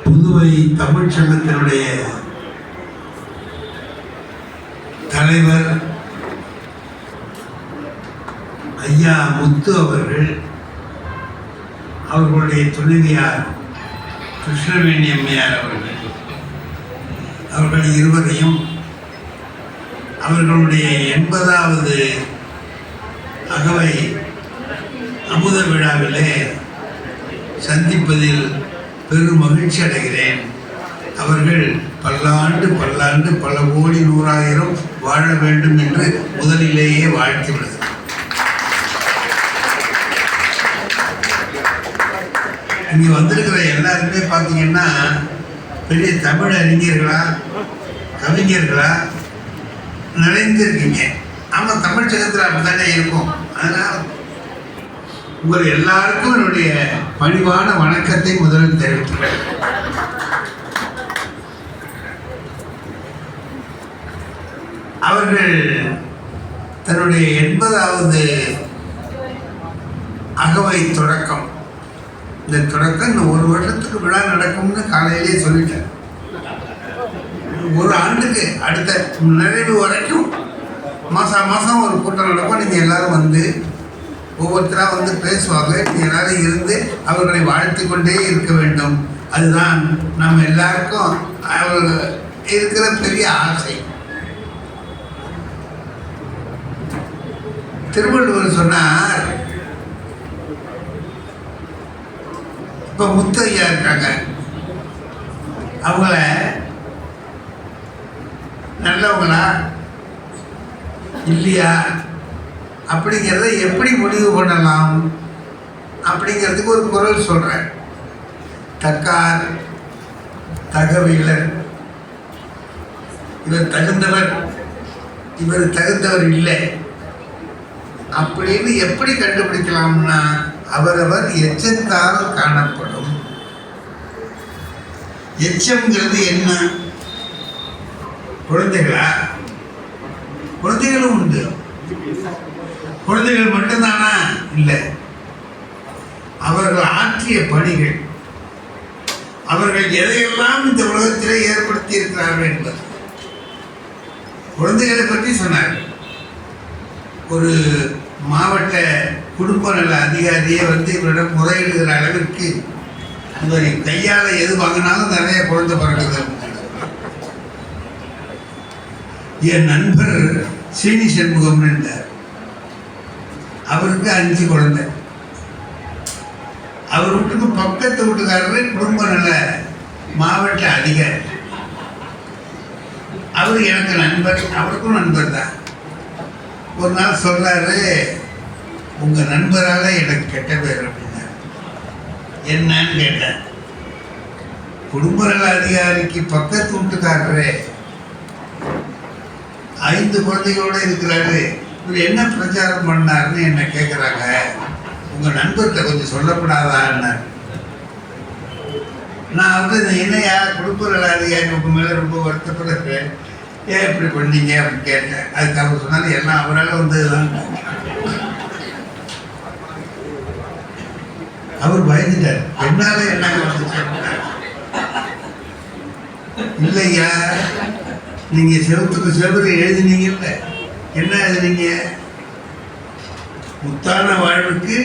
புதுவை தமிழ் சங்கத்தினுடைய தலைவர் ஐயா முத்து அவர்களுடைய துணைவியார் கிருஷ்ணவேணி அம்மையார் அவர்கள் இருவரையும் அவர்களுடைய 80வது அகவை அமுத விழாவிலே சந்திப்பதில் பெரும் மகிழ்ச்சி அடைகிறேன். அவர்கள் பல்லாண்டு பல்லாண்டு பல கோடி 100,000 வாழ வேண்டும் என்று முதலிலேயே வாழ்த்தி விடுகிறேன். இங்கே வந்திருக்கிற எல்லாருமே பார்த்தீங்கன்னா பெரிய தமிழ் அறிஞர்களா கவிஞர்களா நிறைந்திருக்கீங்க. ஆமாம், தமிழ் சங்கத்தில் அப்படித்தானே இருக்கும். அதனால் உங்கள் எல்லாருக்கும் என்னுடைய பணிவான வணக்கத்தை முதலில் தெரிவித்துக்கிறேன். அவர்கள் தன்னுடைய 80வது அகவை தொடக்கம், இந்த தொடக்கம் இந்த 1 வருஷத்துக்கு விழா நடக்கும்னு காலையிலேயே சொல்லிட்டேன். 1 ஆண்டுக்கு அடுத்த நிறைவு வரைக்கும் மாதம் ஒரு கூட்டம் நடக்கும். நீங்கள் எல்லோரும் வந்து ஒவ்வொருத்தராக வந்து பேசுவாங்க. நீங்கள் எல்லோரும் இருந்து அவர்களை வாழ்த்தி கொண்டே இருக்க வேண்டும். அதுதான் நம்ம எல்லாருக்கும் அவர் இருக்கிற பெரிய ஆசை. திருவள்ளுவர் சொன்னார், இப்போ முத்தையா இருக்காங்க, அவங்கள நல்லவங்களா இல்லையா அப்படிங்கிறத எப்படி முடிவு பண்ணலாம் அப்படிங்கிறதுக்கு ஒரு குரல் சொல்கிறேன். தக்கார் தகவலர், இவர் தகுந்தவர், இவர் தகுந்தவர் இல்லை அப்படின்னு எப்படி கண்டுபிடிக்கலாம்னா, அவரவர் எச்சத்தால் காணப்படும். எச்சம்ங்கிறது என்ன? குழந்தைகளா? குழந்தைகளும் உண்டு. குழந்தைகள் மட்டும்தானா? இல்லை. அவர்கள் ஆற்றிய பணிகள், அவர்கள் எதையெல்லாம் இந்த உலகத்திலே ஏற்படுத்தி இருக்கிறார்கள் என்பது. குழந்தைகளை பற்றி சொன்னார்கள். ஒரு மாவட்ட குடும்ப நல அதிகாரியே வந்து இவரிடம் முறையிடுகிற அளவிற்கு இவரை கையால் எது வாங்கினாலும் நிறைய குழந்தை பிறகுது. என் நண்பர் சீனி சண்முகம் இருந்தார். அவருக்கு 5 குழந்தை. அவர் வீட்டுக்கு பக்கத்து வீட்டுக்காரரு குடும்ப நல மாவட்ட அதிகாரி. அவர் எனக்கு நண்பர், அவருக்கும் நண்பர் தான். ஒரு நாள் சொல்றாரு, உங்கள் நண்பரால் எனக்கு கெட்ட பேர் அப்படின்னாரு. என்னன்னு கேட்டேன். குடும்ப நல அதிகாரிக்கு பக்கத்து வீட்டுக்காரரே 5 குழந்தைகளோடு இருக்கிறாரு, இவர் என்ன பிரச்சாரம் பண்ணாருன்னு என்ன கேட்குறாங்க. உங்கள் நண்பர்கிட்ட கொஞ்சம் சொல்லப்படாதான்னு. நான் வந்து என்னையா குடும்ப நல அதிகாரி உங்கள் மேலே ரொம்ப வருத்தப்படுறேன், ஏன் இப்படி பண்ணீங்க அப்படின்னு கேட்டேன். அதுக்கு அவர் சொன்னாலும் எல்லாம் அவரால் வந்ததுதான். அவர் பயந்துட்டார். என்னால என்ன வந்துச்சு? இல்லையா, நீங்கள் செவத்துக்கு செவரு எழுதினீங்கல்ல, என்ன எழுதினீங்க? முத்தான வாழ்வுக்கு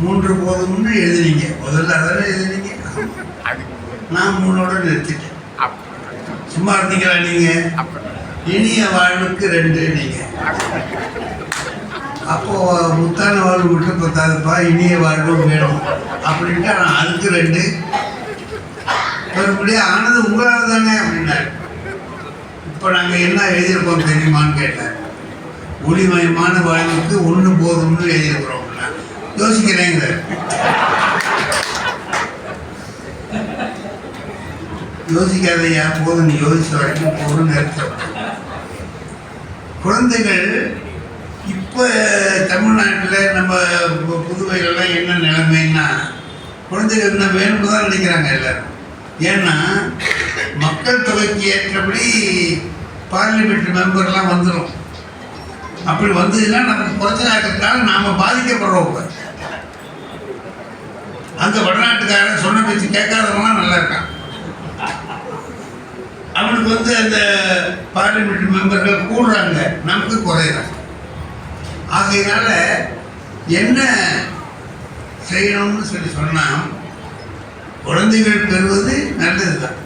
3 போதும்னு எழுதினீங்க. முதல்ல அதானே எழுதினீங்க. நான் 3ஓட நிறுத்திட்டேன். சும்மா இருந்தீங்களா நீங்கள்? இனிய வாழ்வுக்கு 2 நீங்கள். அப்போது முத்தான வாழ்வு மட்டும் பத்தாதுப்பா, இனிய வாழ்வும் வேணும் அப்படின்ட்டு நான் அதுக்கு 2 மறுபடியும் ஆனது உங்களால் தானே அப்படின்னாரு. இப்போ நாங்கள் என்ன எழுதியிருக்கோம் தெரியுமான்னு கேட்டார். ஒளிமயமான வாழ்வுக்கு 1 போதும்னு எழுதியிருக்கிறோம். யோசிக்கிறேங்க. யோசிக்காதையா, போதும், நீ யோசிச்ச வரைக்கும் போதும் நிறுத்த. குழந்தைகள் இப்போ தமிழ்நாட்டில் நம்ம புதுவையிலலாம் என்ன நிலைமைன்னா, குழந்தைகள் என்ன வேணும்னு தான் நினைக்கிறாங்க எல்லாரும். ஏன்னா மக்கள் தொகைக்கு ஏற்றபடி பார்லிமெண்ட் மெம்பர்லாம் வந்துடும். அப்படி வந்ததுன்னா நமக்கு பிரச்சனை இருக்கிறதுனால நாம் பாதிக்கப்படுறோம். இப்போ அங்கே வடநாட்டுக்காரன் சொன்ன பேச்சு கேட்காதவங்களாம் நல்லா இருக்கான். அவருக்கு அந்த பார்லிமெண்ட் மெம்பர்கள் கூடுறாங்க, நமக்கு குறையிறாங்க. ஆகையினால என்ன செய்யணும்னு சொன்னால் குழந்தைகள் பெறுவது நல்லது தான்.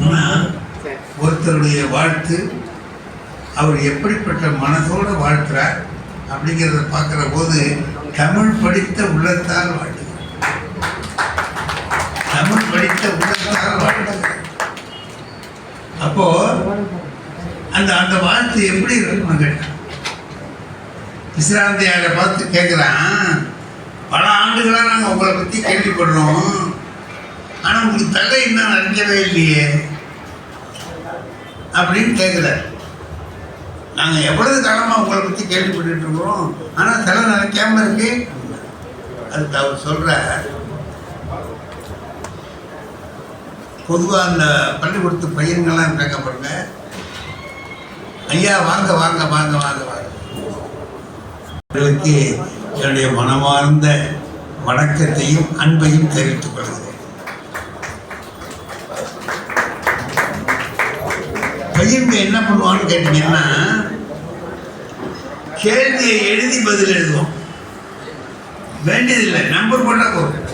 ஆனால் ஒருத்தருடைய வாழ்த்து அவர் எப்படிப்பட்ட மனதோடு வாழ்த்துறார் அப்படிங்கிறத பார்க்குற போது தமிழ் படித்த உள்ளத்தால் வாழ்த்துகிறார். தமிழ் படித்த உள்ளத்தால் வாழ்த்துகிறார். அப்போ அந்த அந்த வாழ்த்து எப்படி இருக்குன்னு கேட்டான். விசிராந்தியாரை பார்த்து கேட்குறான், பல ஆண்டுகளாக நாங்கள் உங்களை பற்றி கேள்விப்படுறோம், ஆனால் உங்களுக்கு தலை இன்னும் நடக்கவே இல்லையே அப்படின்னு கேட்குறாரு. நாங்கள் எவ்வளவு காலமாக உங்களை பற்றி கேள்விப்பட்டு இருக்கிறோம், ஆனால் தலை நடக்காம இருக்கு. அதுக்கு அவர் சொல்ற, பொதுவாக அந்த பள்ளிக்கூடத்து பையன்கள்லாம் கேட்கப்படுங்க, ஐயா வாங்க வாங்க வாங்க வாங்க வாங்க. அவர்களுக்கு என்னுடைய மனமார்ந்த வணக்கத்தையும் அன்பையும் தெரிவித்துக் கொள்கிறேன். பையன்க என்ன பண்ணுவான்னு கேட்டீங்கன்னா, கேள்வியை எழுதி பதில் எழுதுவோம். வேண்டியதில்லை, நம்பர் போட்டால் போதும்.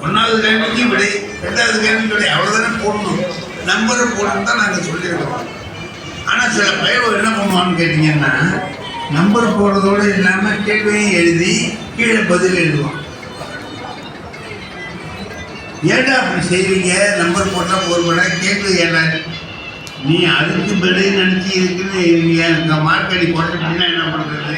1வது கேள்விக்கு விடை, 2வது கேள்விக்கு விடை, அவ்வளோதானே போடணும். நம்பரை போடணும் தான் நாங்கள் சொல்லியிருக்கோம். ஆனால் சில பையன் என்ன பண்ணுவான்னு கேட்டிங்கன்னா, நம்பர் போடுறதோடு இல்லாமல் கேள்வியும் எழுதி கீழே பதில் எழுதுவான். ஏடா அப்படி செய்வீங்க? நம்பர் போட்டால் ஒரு மணி நேரம் கேள்வி ஏடா நீ அதுக்கு பதில் நினச்சி இருக்குன்னு மார்க்கடி போட்டுட்டீங்கன்னா என்ன பண்ணுறது?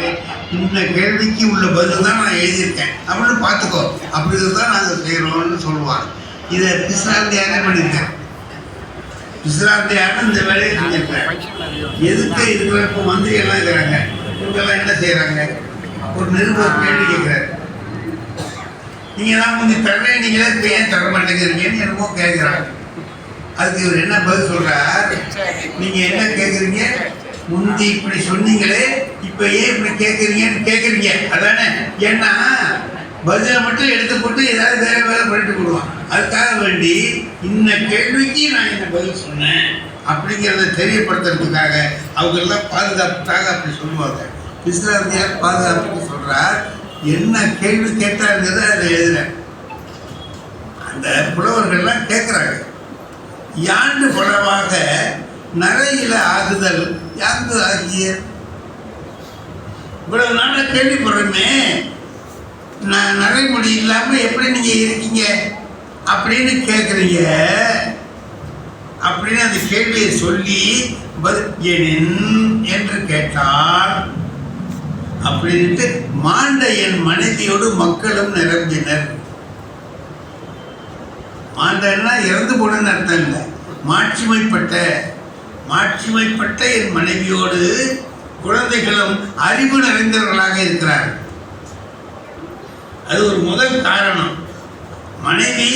இந்த கேள்விக்கு உள்ள பதில் தான் நான் எழுதியிருக்கேன் அப்படின்னு பார்த்துக்கோ, அப்படி தான் நாங்கள் செய்கிறோம்னு சொல்லுவாங்க. இதை பிசிராந்தியாரே பண்ணியிருக்கேன். பிசிராந்தியாரும் இந்த வேலையை செஞ்சிருக்கேன். எதுக்கு இருக்கிற இப்போ மந்திரி எல்லாம் இருக்கிறாங்க, இவங்கெல்லாம் என்ன செய்கிறாங்க? ஒரு நிருபர் கேள்வி கேட்குறாரு, நீங்கள் தான் கொஞ்சம் தர்றேன், நீங்களே இப்போ ஏன் தர மாட்டேங்கிறீங்கன்னு என்னமோ கேட்குறாங்க. அதுக்கு இவர் என்ன பதில் சொல்றார்? நீங்க என்ன கேட்குறீங்க? முந்தி இப்படி சொன்னீங்களே, இப்ப ஏன் இப்படி கேட்குறீங்கன்னு கேட்குறீங்க அதானே? ஏன்னா பதிலை மட்டும் எடுத்து போட்டு ஏதாவது வேற வேலை பண்ணிட்டு போடுவான். அதுக்காக வேண்டி இந்த கேள்விக்கு நான் என்ன பதில் சொன்னேன் அப்படிங்கிறத தெரியப்படுத்துறதுக்காக அவங்க எல்லாம் பாதுகாப்புக்காக அப்படி சொல்லுவாங்க. பிசிராந்தியார் பாதுகாப்புக்கு சொல்றார், என்ன கேள்வி கேட்டாருங்கிறத அதை எழுதுறேன். அந்த புலவர்கள்லாம் கேட்குறாங்க, யாண்டு புலவாக நரையில ஆகுதல் யாந்து ஆகிய. இவ்வளவு நாள கேள்விப்படுறோமே, நான் நரைமுடி இல்லாமல் எப்படி நீங்க இருக்கீங்க அப்படின்னு கேட்குறீங்க அப்படின்னு அந்த கேள்வியை சொல்லி என்று கேட்டால் அப்படின்ட்டு மாண்ட என் மனைவியோடு மக்களும் நிரம்பினர். மாண்டன்னா இறந்து போனன்னு அர்த்தம் இல்லை, மாட்சிமைப்பட்ட என் மனைவியோடு குழந்தைகளும் அறிவு நிறைந்தவர்களாக இருக்கிறார்கள். அது ஒரு முதல் காரணம். மனைவி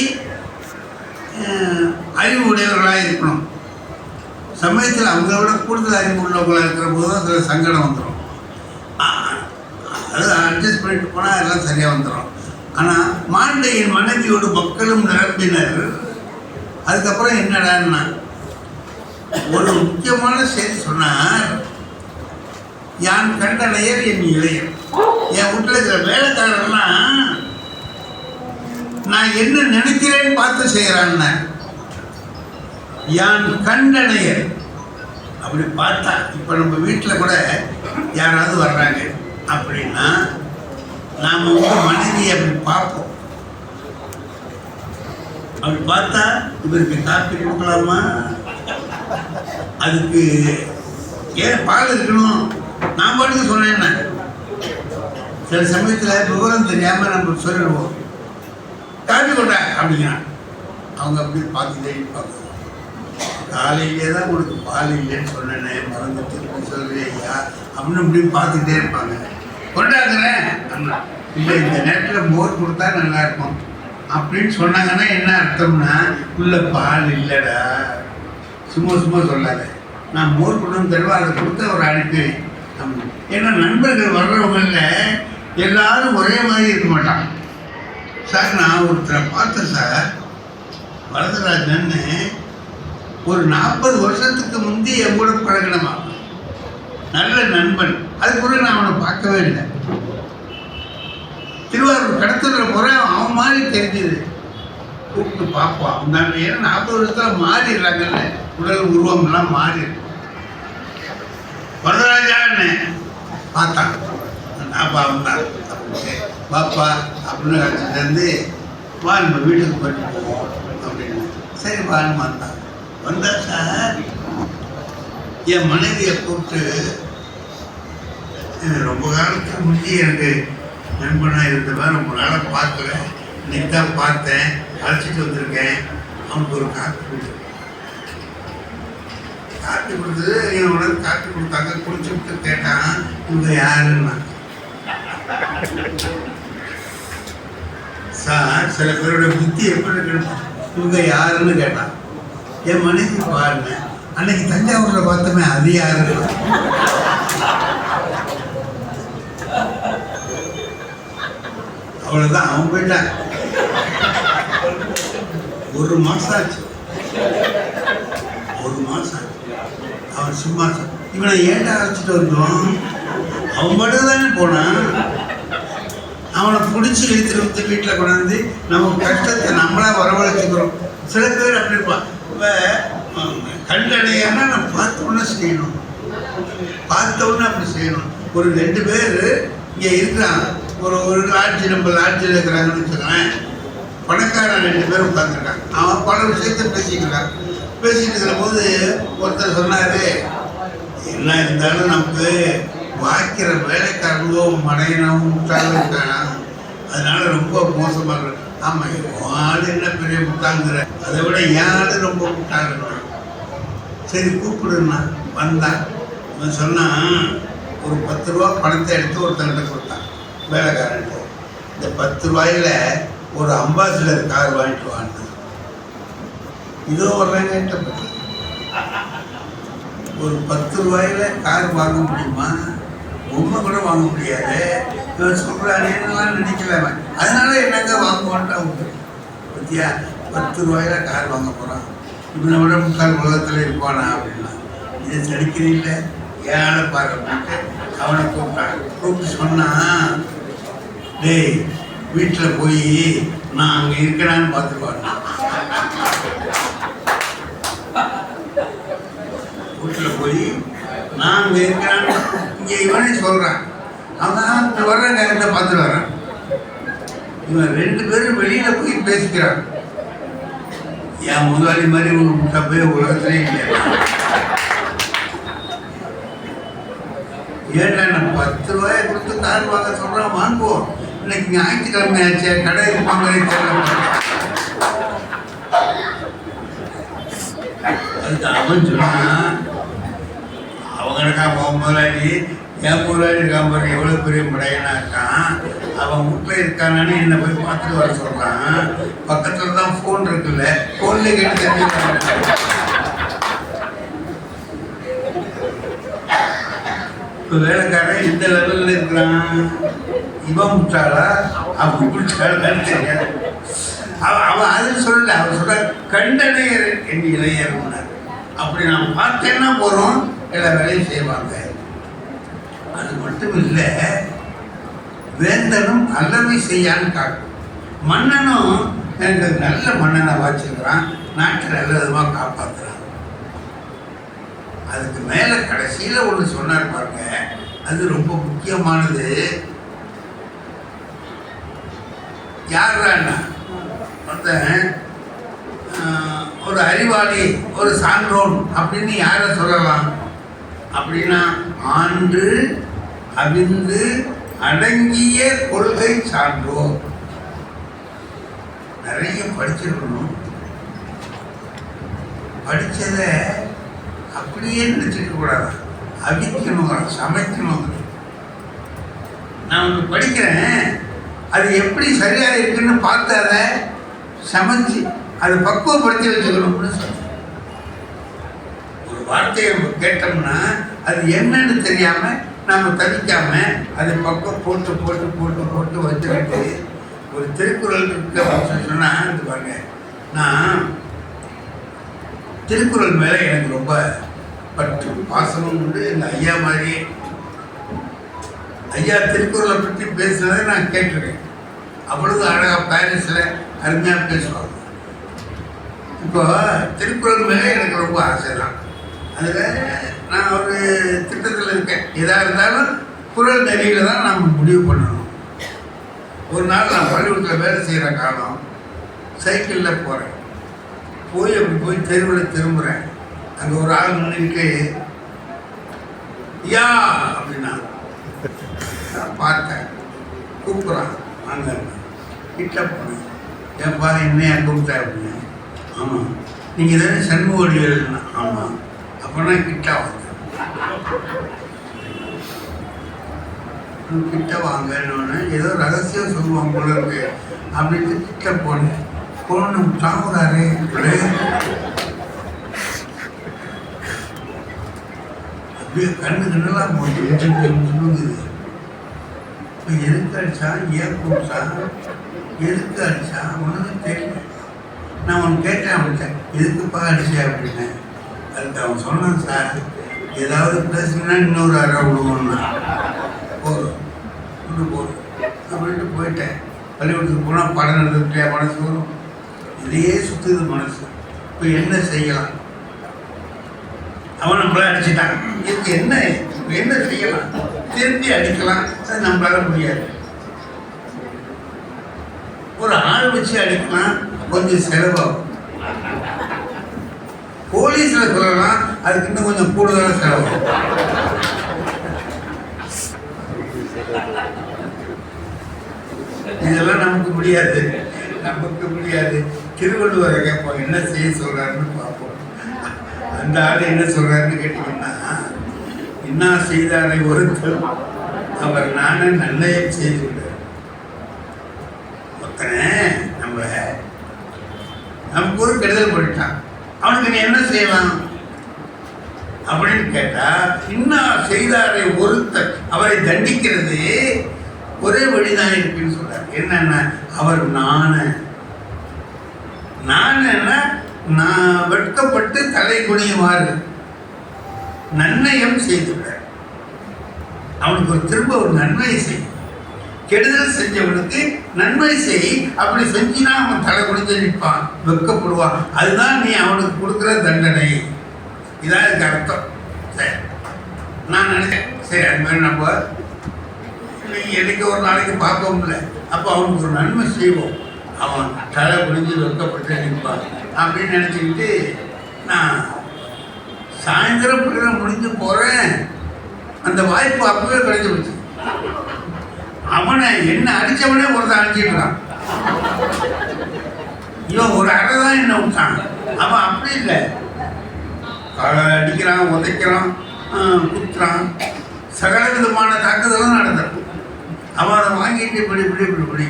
அறிவு உடையவர்களாக இருக்கணும். சமயத்தில் அவங்களோட கூடுதல் அறிவு உள்ளவங்களாக இருக்கிற போது தான் சில சங்கடம் வந்துடும். அது அட்ஜஸ்ட் பண்ணிட்டு போனால் எல்லாம் சரியாக வந்துடும். ஆனால் மாண்ட என் மனைவியோடு மக்களும் நிரம்பினர். அதுக்கப்புறம் என்னடான்னா ஒரு முக்கியமான செய்தி சொன்னார், யான் கண்டனையர் என் இளையர். என் வீட்டில் இருக்கிற வேலைக்காரர்லாம் நான் என்ன நினைக்கிறேன்னு பார்த்து செய்கிறான். யான் கண்டனையர் அப்படி பார்த்தா, இப்போ நம்ம வீட்டில் கூட யாராவது வர்றாங்க அப்படின்னா நாம் மனைவி அப்படி பார்ப்போம். அப்படி பார்த்தா இவருக்கு காப்பி கொடுக்கலாமா, அதுக்கு ஏன் பால் இருக்கணும், நான் பாட்டுக்கு சொன்னேன்னா சில சமயத்தில் விவரம் தெரியாமல் நம்ம சொல்லிடுவோம், காப்பி கொண்டா அப்படின்னா அவங்க அப்படி பார்த்துட்டே பார்ப்போம். காலையிலே தான் உனக்கு பால் இல்லைன்னு சொன்னேனே, மறந்துட்டு சொல்றியா அப்படின்னு இப்படி பார்த்துட்டே இருப்பாங்க. கொண்டாடுறேன் அப்படின்னா, இல்லை இந்த நேரத்தில் மோர் கொடுத்தா நல்லா இருக்கும் அப்படின்னு சொன்னாங்கன்னா என்ன அர்த்தம்னா, உள்ள பால் இல்லைடா, சும்மா சும்மா சொல்லாத, நான் மோர் கொண்டு தருவா, அதை கொடுத்து அவர் அனுப்பி. ஏன்னா நண்பர்கள் வர்றவங்கள எல்லாரும் ஒரே மாதிரி இருக்க மாட்டான். சார் நான் ஒருத்தரை பார்த்தேன் சார், வரதராஜன்னு ஒரு 40 வருஷத்துக்கு முந்தி என் கூட பழகினமா, நல்ல நண்பன். அதுக்குள்ள நான் அவனை பார்க்கவே இல்லை. திருவாரூர் கடத்தல முறை அவன் மாதிரி தெரிஞ்சுது. கூப்பிட்டு பார்ப்பான். அவங்க ஏன்னா 40 வருஷத்துல மாறிடுறாங்கல்ல, உடல் உருவம்லாம் மாறிடு. வரதராஜான்னு பார்த்தான். நான் தான் பாப்பா அப்படின்னு அழைச்சிட்டு வந்து, வா நம்ம வீட்டுக்கு போயிட்டு போவோம் அப்படின்னு. சரி வான்னு வந்தான். வந்தா சார் என் மனைவியை கூப்பிட்டு, ரொம்ப காலத்துக்கு முந்தி எனக்கு நண்பனாக இருந்தவன், ரொம்ப நாளாக பார்க்கல, இன்னைக்கு தான் பார்த்தேன், அழைச்சிட்டு வந்திருக்கேன், அவனுக்கு ஒரு காப்பி கொடுத்து என் உடனே காப்பி கொடுத்தாங்க. குளிச்சு விட்டு கேட்டான், இவங்க யாருன்னா. சார் சில பேரோட புத்தி எப்படி இருக்கு, இவங்க யாருன்னு கேட்டான். என் மனைவி பாருங்க, அன்னைக்கு தஞ்சாவூரில் பார்த்தோமே அது யாரு. அவ்வளோதான், அவன் போயிட்டான். 1 மாதம் ஆச்சு. 1 மாதம் ஆச்சு. அவன் சும்மா இவனை ஏன்டா அழைச்சிட்டு வந்தோம், அவன் மட்டும் தானே போனான். அவனை பிடிச்சி இழுத்துட்டு வந்து வீட்டில் கொண்டாந்து நம்ம கஷ்டத்தை நம்மளா வரவழைச்சுக்கிறோம். சில பேர் அப்படி இருப்பான். இப்போ கண்டடையானா நம்ம பார்த்த உடனே செய்யணும், பார்த்த உடனே அப்படி செய்யணும். ஒரு 2 பேர் இங்கே இருக்கிறாங்க, ஒரு லாட்ஜி, நம்ம லாட்ஜில் இருக்கிறாங்கன்னு வச்சுக்கோங்களேன். பணக்காரன் 2 பேர் உட்காந்துருக்காங்க. அவன் பல விஷயத்தை பேசிக்கிறான். பேசிட்டு இருக்கிற போது ஒருத்தர் சொன்னார், என்ன இருந்தாலும் நமக்கு வாய்க்கிற வேலைக்காரங்களோ மனையினவும் முட்டாளம் இருக்கானா, அதனால ரொம்ப மோசமாக இருக்கு. ஆமாம், ஆள் என்ன பெரிய முட்டாளுங்கிற, அதை விட என் ஆள் ரொம்ப முட்டாளுங்க. சரி கூப்பிடுன்னா. வந்தான். அவன் சொன்னான், ஒரு 10 ரூபா பணத்தை எடுத்து ஒருத்தங்கிட்ட கொடுத்தான் வேலைக்காரன். இந்த 10 ரூபாயில் ஒரு அம்பாசிடர் கார் வாங்கிட்டு வாங்க. இதோ வர்றாங்க. ஒரு 10 ரூபாயில் கார் வாங்க முடியுமா? பொம்மை கூட வாங்க முடியாது. இவன் சொல்கிறானேன்னெலாம் நினைக்கலாம. அதனால என்னங்க வாங்குவான்ட்டு அவங்க பத்தியா, 10 ரூபாயில் கார் வாங்க போகிறான், இவனை விட முக்கால் உலகத்தில் இருப்பானா அப்படின்னா. இதை நடிக்கிறீங்கள, ஏழை பாரு அப்படின்ட்டு அவனை கூப்பிட்டான். கூப்பிட்டு சொன்னான், டேய் வீட்டில் போய் நான் அங்கே இருக்கிறான்னு பார்த்துருவான். வீட்டில் போய் நான் அங்கே இருக்கிறான்னு இங்கே இவனே சொல்கிறான். அவன் இங்கே வர்ற நேரத்தை பார்த்துட்டு வரான். இவன் 2 பேரும் வெளியில் போய் பேசிக்கிறான். என் முதலாளி மாதிரி ஒரு முட்டை போய் உலகத்திலே இல்லை. ஏன்னா நான் 10 ரூபாயை கொடுத்து கார் வாங்க சொல்கிறான், வாங்குவோம். இன்னைக்கு ஞாயிற்றுக்கிழமை ஆச்சு, கடை இருப்பாங்களே தெரியல. அதுக்கு அவன் சொன்னான், அவங்களுக்கா முதலாளி, என் முதலாளி இருக்கான் பாரு, எவ்வளோ பெரிய முடையனா இருக்கான், அவன் வீட்டில் இருக்கானு என்னை போய் பார்த்துட்டு வர சொல்கிறான். பக்கத்தில் தான் ஃபோன் இருக்குல்ல, ஃபோன்லேயே கேட்டு தெரிஞ்சுக்கிறான். இப்போ வேலைக்காரன் இந்த லெவலில் இருக்கிறான். இவன் முட்டாளா அவன் முட்டாளான்னு தெரியாது. அவன் அதில் சொல்லலை. அவன் சொல்ற கண்டனையர் என் இளைஞர்னார். அப்படி நான் பார்த்தேன்னா போகிறோம், எல்லா வேலையும் செய்வாங்க. அது மட்டும் இல்லை, வேந்தனும் அல்லவை செய்யான்னு காட்டும். மன்னனும் எனக்கு நல்ல மன்னனை வாச்சிருக்கிறான், நாட்டை நல்ல விதமாக காப்பாற்றுறான். அதுக்கு மேலே கடைசியில் ஒன்று சொன்னார் பாருங்க, அது ரொம்ப முக்கியமானது. யாருன்னா ஒருத்தன் ஒரு அறிவாளி, ஒரு சான்றோன் அப்படின்னு யாரை சொல்லலாம் அப்படின்னா, ஆண்டு அவிந்து அடங்கிய கொள்கை சான்றோர். நிறைய படிச்சிருக்கணும், படித்ததை அப்படியே நினச்சிக்க கூடாது, அவிக்கணும், சமைக்கணும். நான் ஒன்று படிக்கிறேன், அது எப்படி சரியாக இருக்குன்னு பார்த்து அதை சமைச்சு அதை பக்குவப்படுத்தி வச்சுக்கணும்னு சொல்லுவேன். ஒரு வார்த்தையை நம்ம கேட்டோம்னா அது என்னன்னு தெரியாமல் நாம் தவிக்காமல் அதை பக்கம் போட்டு போட்டு போட்டு போட்டு வச்சுக்கிட்டு ஒரு திருக்குறள் இருக்கு அப்படின்னு சொன்னால், இது பாருங்க, நான் திருக்குறள் மேலே எனக்கு ரொம்ப பற்று பாசமும் உண்டு. இந்த ஐயா மாதிரியே ஐயா திருக்குறளை பற்றி பேசுனதை நான் கேட்டிருக்கேன். அவ்வளவு அழகாக பாரிஸில் அருமையாக பேசுவாங்க. இப்போ திருக்குறள் மேலே எனக்கு ரொம்ப ஆசை தான். அதில் நான் ஒரு திட்டத்தில் இருக்கேன். எதாக இருந்தாலும் குறள் நெறியில் தான் நாம் முடிவு பண்ணணும். ஒரு நாள் நான் பள்ளிக்கூடத்தில் வேலை செய்கிற காலம் சைக்கிளில் போகிறேன். அப்படி போய் தெருவில் திரும்புகிறேன். அங்கே ஒரு ஆள் நின்றுட்டு யா அப்படின்னா நான் பார்த்தேன். கூப்பிட்றான். அங்கே கிட்ட போனேன். ஏன்பா என்னையா கூப்பிட்டேன் அப்படின்னு. ஆமாம், நீங்கள் தானே சண்முகடிகள்னா. ஆமாம். அப்போனா கிட்ட வாங்க, கிட்ட வாங்கன்னு ஏதோ ரகசியம் சொல்லுவாங்க போல இருக்கு அப்படின்ட்டு கிட்ட போனேன். போன தாமதாரே அப்படியே கண்ணு கண்ணெல்லாம் போட்டு சொல்லுங்குது. இப்போ எதுக்கு அடித்தான், ஏன் கூப்பிட்டான், எதுக்கு அடித்தான் ஒன்றும் தெரியல. நான் ஒன்று கேட்டேன் அவன்கிட்ட, எதுக்குப்பா அடித்தேன் அப்படின்னேன். அதுக்கு அவன் சொன்னான், சார் ஏதாவது பேசுனா இன்னொரு அரை விடுவோம்னா போதும் விட்டு போதும் அப்படின்ட்டு போயிட்டேன். பள்ளிக்கூடத்துக்கு போனால் படம் எடுத்துக்கிட்டே மனசு வரும். இதையே சுற்றுது மனசு. இப்போ என்ன செய்யலாம்? அவன் நம்மள அடிச்சுட்டான். இதுக்கு என்ன செய்யலாம்? திருப்பி அடிக்கலாம், அது நம்மளால முடியாது. ஒரு ஆள் வச்சு அடிக்கலாம், கொஞ்சம் செலவாகும். போலீஸில் சொல்லலாம், அதுக்கு இன்னும் கொஞ்சம் கூடுதலாக செலவாகும். இதெல்லாம் நமக்கு முடியாது. திருவள்ளுவரை கேட்போம், என்ன செய்ய சொல்றாருன்னு பார்ப்போம். அந்த ஆள் என்ன சொல்றாருன்னு கேட்டீங்கன்னா, என்ன செய்தாரை ஒருத்தர் அவர் நானே நல்லையம் செய்துள்ளார். ஒருத்தனை நமக்கு ஒரு கெடுதல் பண்ணிட்டான், அவனுக்கு நீ என்ன செய்யலாம் அப்படின்னு கேட்டா, இன்னும் செய்தாரை ஒருத்தர் அவரை தண்டிக்கிறது ஒரே வழிதான் இருக்குன்னு சொல்றாரு. என்னன்னா, அவர் நான் வெட்கப்பட்டு தலை குனியுமாறு நன்னயம் செய்துள்ளார். அவனுக்கு திரும்ப ஒரு நன்மை செய். கெடுதல் செஞ்சவனுக்கு நன்மை செய். அப்படி செஞ்சினா அவன் தலை குனிஞ்சு நிற்பான், வெட்கப்படுவான். அதுதான் நீ அவனுக்கு கொடுக்குற தண்டனை. இதான் இதுக்கு அர்த்தம். சரி, நான் நினைச்சேன், சரி அது மாதிரி நம்ம என்னைக்கு ஒரு நாளைக்கு பார்ப்போம்ல, அப்போ அவனுக்கு ஒரு நன்மை செய்வோம், அவன் தலை குனிஞ்சு வெட்கப்பட்டு நிற்பான் அப்படின்னு நினச்சிக்கிட்டு நான் சாயந்தரம் பிள்ளை முடிஞ்சு போகிறேன். அந்த வாய்ப்பு அப்பவே கிடைச்சி போச்சு. அவனை என்ன அடித்தவனே ஒருத்தன் அடிச்சிட்டுறான். இவன் ஒரு அறை தான் என்ன விட்டான். அவன் அப்படி இல்லை, அடிக்கிறான், உதைக்கிறான், குத்துறான், சகல விதமான தாக்குதலும் நடந்துடும். அவன் அதை வாங்கிட்டு இப்படி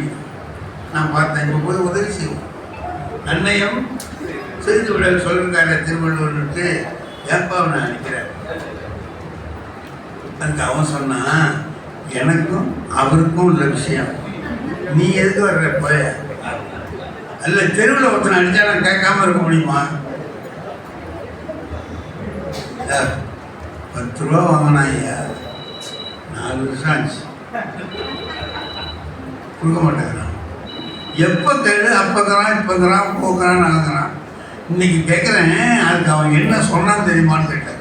நான் பார்த்தேன். இப்போ போய் உதவி செய்வோம், நன்னயம் செய்து விட சொல்லிருக்காரு திருவள்ளுவர்னுட்டு. ஏப்பா அவனை அடிக்கிறார். அதுக்கு அவன் சொன்னான், எனக்கும் அவருக்கும் உள்ள விஷயம், நீ எதுக்கு வர்றப்ப அல்ல, தெருவில் ஒருத்தனை அடித்தா நான் கேட்காம இருக்க முடியுமா? 10 ரூபா வாங்கினா ஐயா, 4 வருஷம் ஆச்சு, கொடுக்க மாட்டேங்கிறான். எப்போ கேடு அப்போக்கிறான், இப்போக்கிறான், போக்குறான், நடக்கிறான். இன்னைக்கு கேட்குறேன், அதுக்கு அவன் என்ன சொன்னான்னு தெரியுமான்னு கேட்டேன்.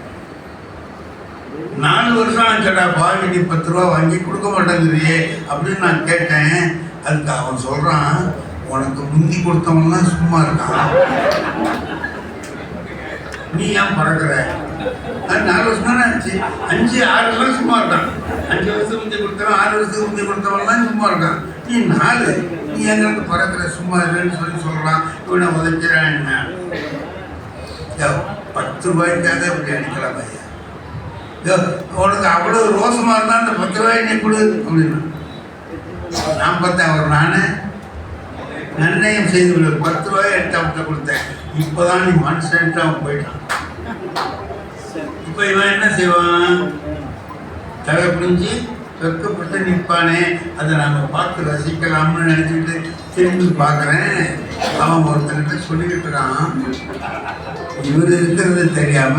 4 வருஷம் ஆச்சடா பாவி, நீ 10 ரூபா வாங்கி கொடுக்க மாட்டேங்கிறியே அப்படின்னு நான் கேட்டேன். அதுக்கு அவன் சொல்கிறான், உனக்கு முந்தி கொடுத்தவன்லாம் சும்மா இருக்கான், நீ ஏன் பறக்கிற? அது 4 வருஷம் தானே ஆச்சு, 5-6 வருஷம் சும்மா இருக்கான். 5 வருஷத்துக்கு முந்தி கொடுத்தவன், 6 வருஷத்துக்கு முந்தி கொடுத்தவன்லாம் சும்மா இருக்கான். நீ 4, நீ எங்களுக்கு பறக்கிற சும்மா இல்லைன்னு சொல்லலாம். இவனை உதைக்கிறான். என்ன 10 ரூபாய்க்காக இப்படி அடிக்கலாம் பையன். உனக்கு அவ்வளோ ரோசமாக இருந்தால் அந்த 10 ரூபாய் நீ கொடு அப்படின்னா. நான் பார்த்தேன், அவர் நானே நன்னயம் செய்து 10 ரூபாய் எடுத்து அவன்கிட்ட கொடுத்தேன். இப்போதான் நீ மனுஷன்ட்டு அவன் போயிட்டான். இப்போ இவன் என்ன செய்வான்? தலை புரிஞ்சு வெட்கப்பட்டு நிற்பானே, அதை நாங்கள் பார்த்து ரசிக்கலாம்னு நினச்சிக்கிட்டு திரும்பி பார்க்குறேன். அவன் ஒருத்தங்கிட்ட சொல்லிக்கிட்டு இருக்கான், இவர் இருக்கிறது தெரியாம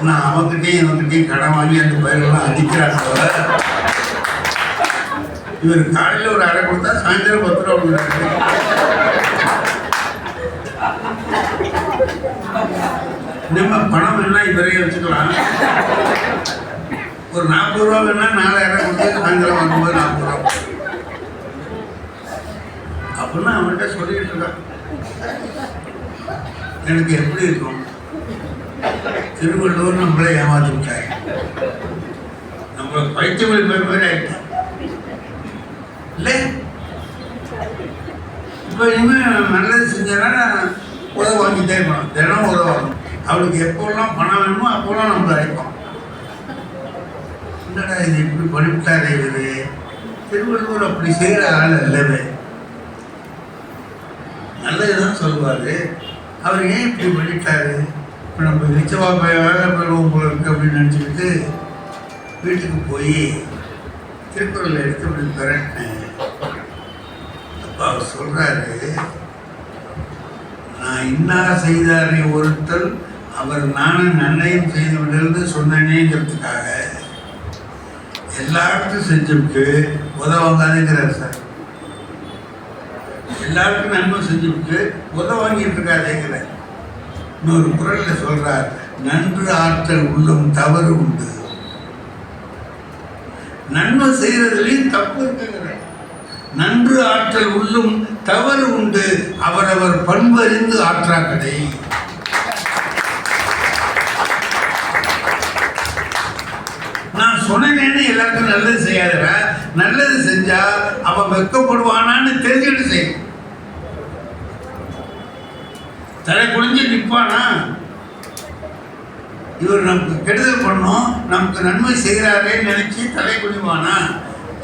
நான் அவன்கிட்டையும் கடன் வாங்கி அந்த பயிரெல்லாம் அடிக்கிறாங்க. இவர் காலையில் ஒரு அரை கொடுத்தா சாயந்தரம் 10 ரூபா கொடுக்குறாரு. நம்ம பணம் வேணா இவரையே வச்சுக்கலாம். ஒரு 40 ரூபா வேணா 4000 கொடுத்து சாயந்தரம் வரும்போது 40 ரூபா அப்படின்னு அவன்கிட்ட சொல்லிட்டு இருக்கான். எனக்கு எப்படி இருக்கும்? திருவள்ளுவர் நம்மளை ஏமாத்தி விட்டாங்க, நம்மளை பைத்தியமொழி பேர் மாதிரி ஆயிட்டான் இல்லை. இப்போ இனிமேல் நல்லது செஞ்சேன்னா உதவ வாங்கிட்டே இருக்கணும், தினம் உதவணும். அவளுக்கு எப்போல்லாம் பணம் வேணுமோ அப்போல்லாம் நம்மளை அழைப்போம். என்னடா இது இப்படி பண்ணிவிட்டாரே இவரு? திருவள்ளுவர் அப்படி செய்கிற ஆள் அல்லவே, நல்லதுதான் சொல்லுவார். அவர் ஏன் இப்படி பண்ணிட்டாரு? இப்போ நம்ம இழிச்சவா வேலை பெறுவோம் போல இருக்கு அப்படின்னு நினச்சிக்கிட்டு வீட்டுக்கு போய் திருக்குறளை எடுத்து அப்படி பெறட்டேன். அப்போ அவர் சொல்கிறாரு, நான் இன்னா செய்தாரை ஒருத்தல் அவர் நானும் நன்மையும் செய்து விடுறது சொன்னேங்கிறதுக்காக எல்லாருக்கும் செஞ்சுவிட்டு உதவாங்காதுங்கிறார் சார். எல்லாருக்கும் நன்மை செஞ்சுவிட்டு உதவ வாங்கிட்டு இருக்காதேங்கிற. இன்னொரு குரலில் சொல்றார், நன்று ஆற்றல் உள்ளும் தவறு உண்டு. நன்மை செய்யறதுலையும் தப்பு இருக்குங்கிற. நன்று ஆற்றல் உள்ளும் தவறு உண்டு, அவரவர் பண்பறிந்து ஆற்றாக்கடை. நான் சொன்னேன்னு எல்லாருக்கும் நல்லது செய்யாத, நல்லது செஞ்சா அவன் வெக்கப்படுவானான்னு தெரிஞ்சுட்டு செய்யும். தலை குளிஞ்சு நிற்பானா? இவர் நமக்கு கெடுதல் பண்ணோம், நமக்கு நன்மை செய்கிறாரேன்னு நினைச்சு தலை குனிவானா?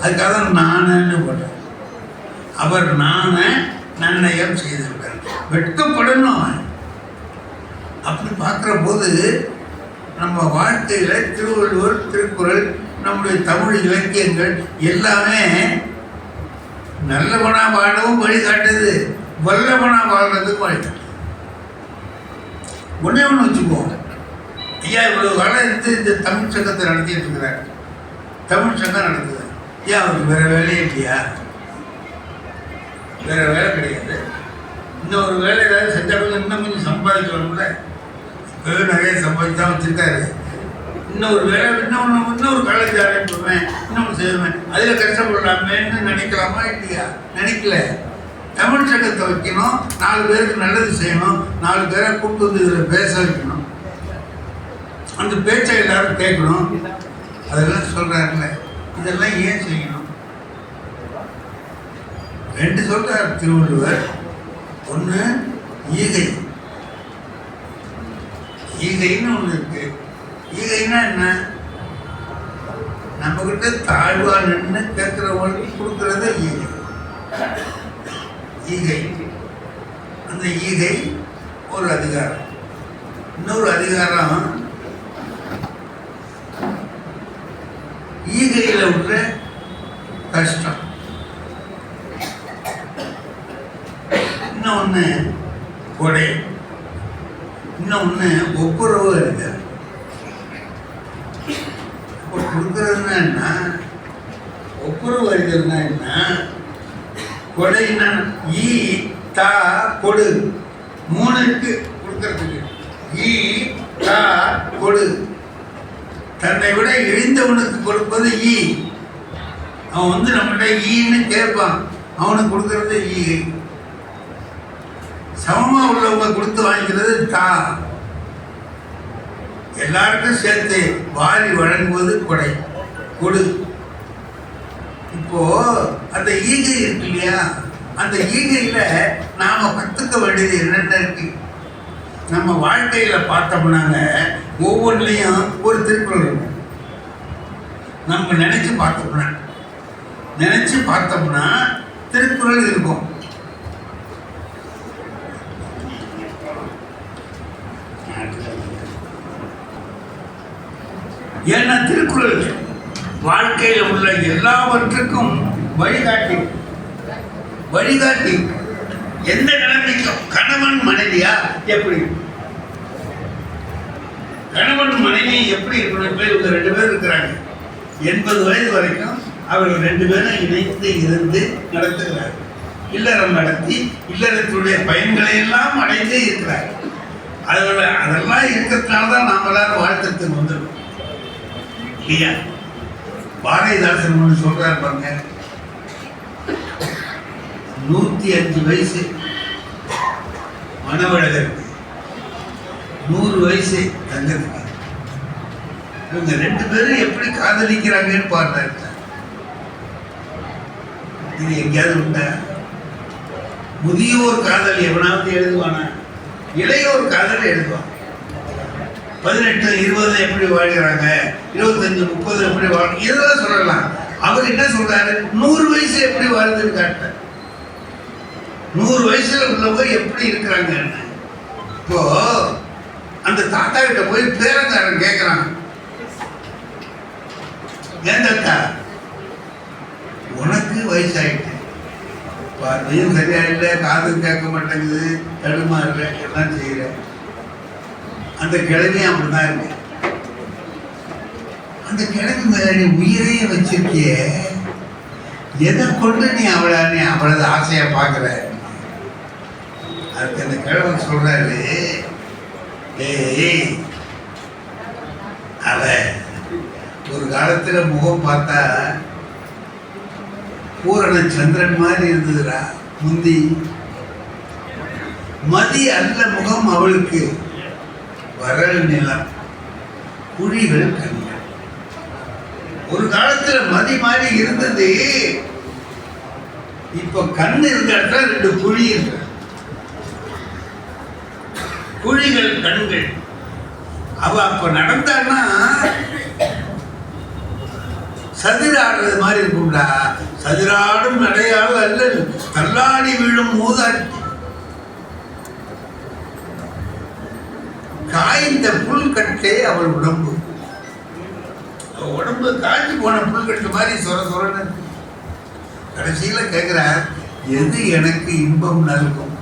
அதுக்காக நானு போட்டேன். அவர் நான நன்னயம் செய்திருக்கார், வெட்கப்படணும். அப்படி பார்க்குற போது நம்ம வாழ்க்கையில் திருவள்ளுவர், திருக்குறள், நம்முடைய தமிழ் இலக்கியங்கள் எல்லாமே நல்லவனா வாழவும் வழிகாட்டுது, வல்லவனா வாழ்றதுக்கு வழிகாட்டுது. ஒன்றே ஒன்று வச்சுக்குவோம். ஐயா இவ்வளவு காலம் இருந்து இந்த தமிழ் சங்கத்தை நடத்திட்டு இருக்கிறார், தமிழ் சங்கம் நடத்துது. ஏன் அவருக்கு வேற வேலையே இல்லையா? வேற வேலை கிடையாது. இன்னொரு வேலை ஏதாவது செஞ்சாலும் இன்னும் கொஞ்சம் சம்பாதிக்கணும்ல. இப்போவே நிறைய சம்பாதிச்சு தான் வச்சுருக்காரு. இன்னொரு வேலை, இன்னொரு காலேஜ் ஆரம்பிப்பேன், இன்னொன்று செய்வேன், அதில் கஷ்டப்படலாமேன்னு நினைக்கலாமா இல்லையா? நினைக்கல. தமிழ் சங்கத்தை வைக்கணும், 4 பேருக்கு நல்லது செய்யணும், 4 பேரை கூப்பிட்டு வந்து இதில் பேச வைக்கணும், அந்த பேச்சை எல்லாரும் கேட்கணும், அதெல்லாம் சொல்கிறாருல்ல. இதெல்லாம் ஏன் செய்யணும்? 2 சொல்கிறார் திருவள்ளுவர். ஒன்று ஈகை. ஈகைன்னு ஒன்று இருக்கு. ஈகைன்னா என்ன? நம்மகிட்ட தாழ்வா நின்று கேட்கிறவங்களுக்கு கொடுக்கறது ஈகை. ஈகை, அந்த ஈகை ஒரு அதிகாரம். இன்னொரு அதிகாரம் ஈகையில் உள்ள கஷ்டம். இன்னொன்று கொடை, இன்னொன்று ஒப்புரவு இருக்கு. இப்போ கொடுக்கறதுனா என்ன, ஒப்புரவு அறிகிறதுனா என்ன, கொடைன்னா ஈ தா கொடு, 3 இருக்கு கொடுக்கறதுக்கு. ஈ தா கொடு, தன்னை விட இழிந்தவனுக்கு கொடுப்பது ஈ. அவன் வந்து நம்மகிட்ட ஈன்னு கேட்பான், அவனுக்கு கொடுக்கறது ஈ. சமமா உள்ளவங்க கொடுத்து வாங்கிக்கிறது தா. எல்லாருக்கும் சேர்த்து வாரி வழங்குவது கொடை, கொடு. இப்போ அந்த ஈகை இருக்கு இல்லையா, அந்த ஈகையில நாம கத்துக்க வேண்டியது என்னென்ன இருக்கு? நம்ம வாழ்க்கையில பார்த்தோம்னாங்க ஒவ்வொன்றிலையும் ஒரு திருக்குறள் இருக்கும். நம்ம நினைச்சு பார்த்தோம்னா திருக்குறள் இருக்கும். ஏன்னா திருக்குறள் வாழ்க்கையில் உள்ள எல்லாவற்றுக்கும் வழிகாட்டி. எந்த நிலைமைக்கும் கணவன் மனைவியா எப்படி, கணவன் மனைவி எப்படி இருக்கணும்? இப்போ இவங்க 2 பேர் இருக்கிறாங்க, 80 வயது வரைக்கும் அவர்கள் 2 பேரும் இணைந்து இருந்து நடத்துகிறார், இல்லறம் நடத்தி இல்லறத்துடைய பயன்களை எல்லாம் அடைந்தே இருக்கிறார். அதெல்லாம் இருக்கிறதுனால தான் நாம் எல்லாரும் வாழ்த்துறதுக்கு வந்துடும் இல்லையா? பாரதிதாசன் ஒன்று சொல்றார் பாருங்க, 105 வயசு மனவழகருக்கு, 100 வயசு தங்கத்துக்கு. இவங்க 2 பேரும் எப்படி காதலிக்கிறாங்கன்னு பாருங்க. இது எங்கேயாவது உண்டா? முதியோர் காதல் எவனாவது எழுதுவானா? இளையோர் காதல் எழுதுவான். 18, 20 எப்படி வாழ்கிறாங்க, 25, 30 எப்படி வாழ், இதெல்லாம் சொல்லலாம். அவர் என்ன சொல்றாரு, 100 வயசு எப்படி வாழ்ந்துன்னு காட்ட, 100 வயசுல உள்ளவங்க எப்படி இருக்கிறாங்க. இப்போ அந்த தாத்தா கிட்ட போய் பேரங்காரன் கேட்கிறான், ஏன் தாத்தா உனக்கு வயசாயிட்டு, பார்வையும் சரியா இல்லை, காதும் கேட்க மாட்டேங்குது, தடுமாறுற, எல்லாம் செய்யற, அந்த கிழமையும் அப்படிதான் இருக்கு. அந்த கிழமை மேல நீ உயிரையே வச்சிருக்கிய, எதை கொண்டு நீ அவளது ஆசையா பார்க்குற? அதுக்கு அந்த கிழவன் சொல்றாரு, ஏய் அவ ஒரு காலத்துல முகம் பார்த்தா பூரண சந்திரன் மாதிரி இருந்ததுடா, முந்தி மதி அல்ல முகம் அவளுக்கு, வரல் நிலம், குழிகள் கண்கள். ஒரு காலத்துல மதி மாதிரி இருந்தது, இப்ப கண் இருக்க இடத்துல 2 குழி இருக்கு, குழிகள் கண்கள். அவ அப்ப நடந்தான்னா சதிராடுறது மாதிரி இருக்கும்டா, சதிராடும் நடையாடு அல்ல, தள்ளாடி விழும் மூதாட்டி. காய்ந்த புல்கட்டே அவள் உடம்பு, உடம்பு காய்ச்சி போன புல்கட்டு மாதிரி சொர சொரன்னு. கடைசியில கேட்கிறார், எது எனக்கு இன்பம் நல்கும்,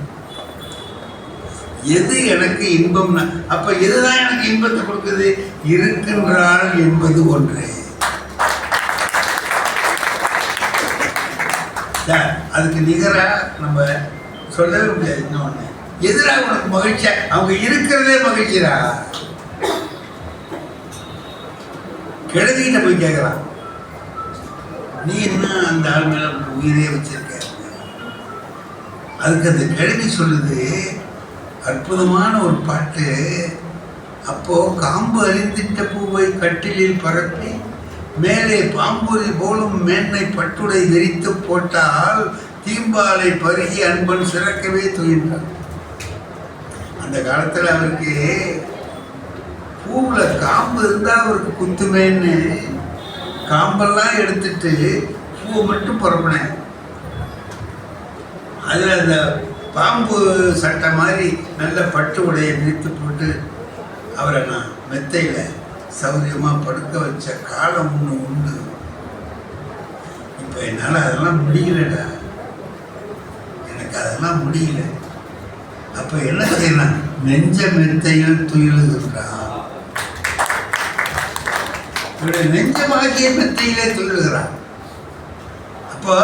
எது எனக்கு இன்பம்? அப்ப எதுதான் எனக்கு இன்பத்தை கொடுக்குது? இருக்கின்றாள் என்பது ஒன்றே. அதுக்கு நிகரா நம்ம சொல்லவே முடியாது. இன்னொன்னு, எதிரா உனக்கு மகிழ்ச்சியா? அவங்க இருக்கிறதே மகிழ்ச்சியா. கிழவிகிட்ட போய் கேட்கலாம், நீ என்ன அந்த ஆள் மேல உயிரே வச்சிருக்க? அதுக்கு அந்த கிழவி சொல்லுது, அற்புதமான ஒரு பாட்டு. அப்போ காம்பு அறிந்திட்ட பூவை கட்டிலில் பரப்பி மேலே பாம்புரி போலும் மேன்மை பட்டுடை விரித்து போட்டால் தீம்பாலை பருகி அன்பன் சிறக்கவே துயின்றார். அந்த காலத்துல அவருக்கு பூவுல காம்பு இருந்தா அவருக்கு குத்துமேன்னு காம்பெல்லாம் எடுத்துட்டு பூவை மட்டும் புறப்பினேன். அதுல அந்த பாம்பு சட்டை மாதிரி நல்ல பட்டு உடையை விரித்து போட்டு அவரை நான் மெத்தையில சௌரியமா படுக்க வச்ச காலம் ஒன்று உண்டு. இப்ப என்னால அதெல்லாம் முடியலடா, எனக்கு அதெல்லாம் முடியல. அப்ப என்ன செய்யலாம்? நெஞ்ச மெத்தையில் துயிலுகிறான், நெஞ்சமாகிய மெத்தையிலே துயிலுகிறான். அப்ப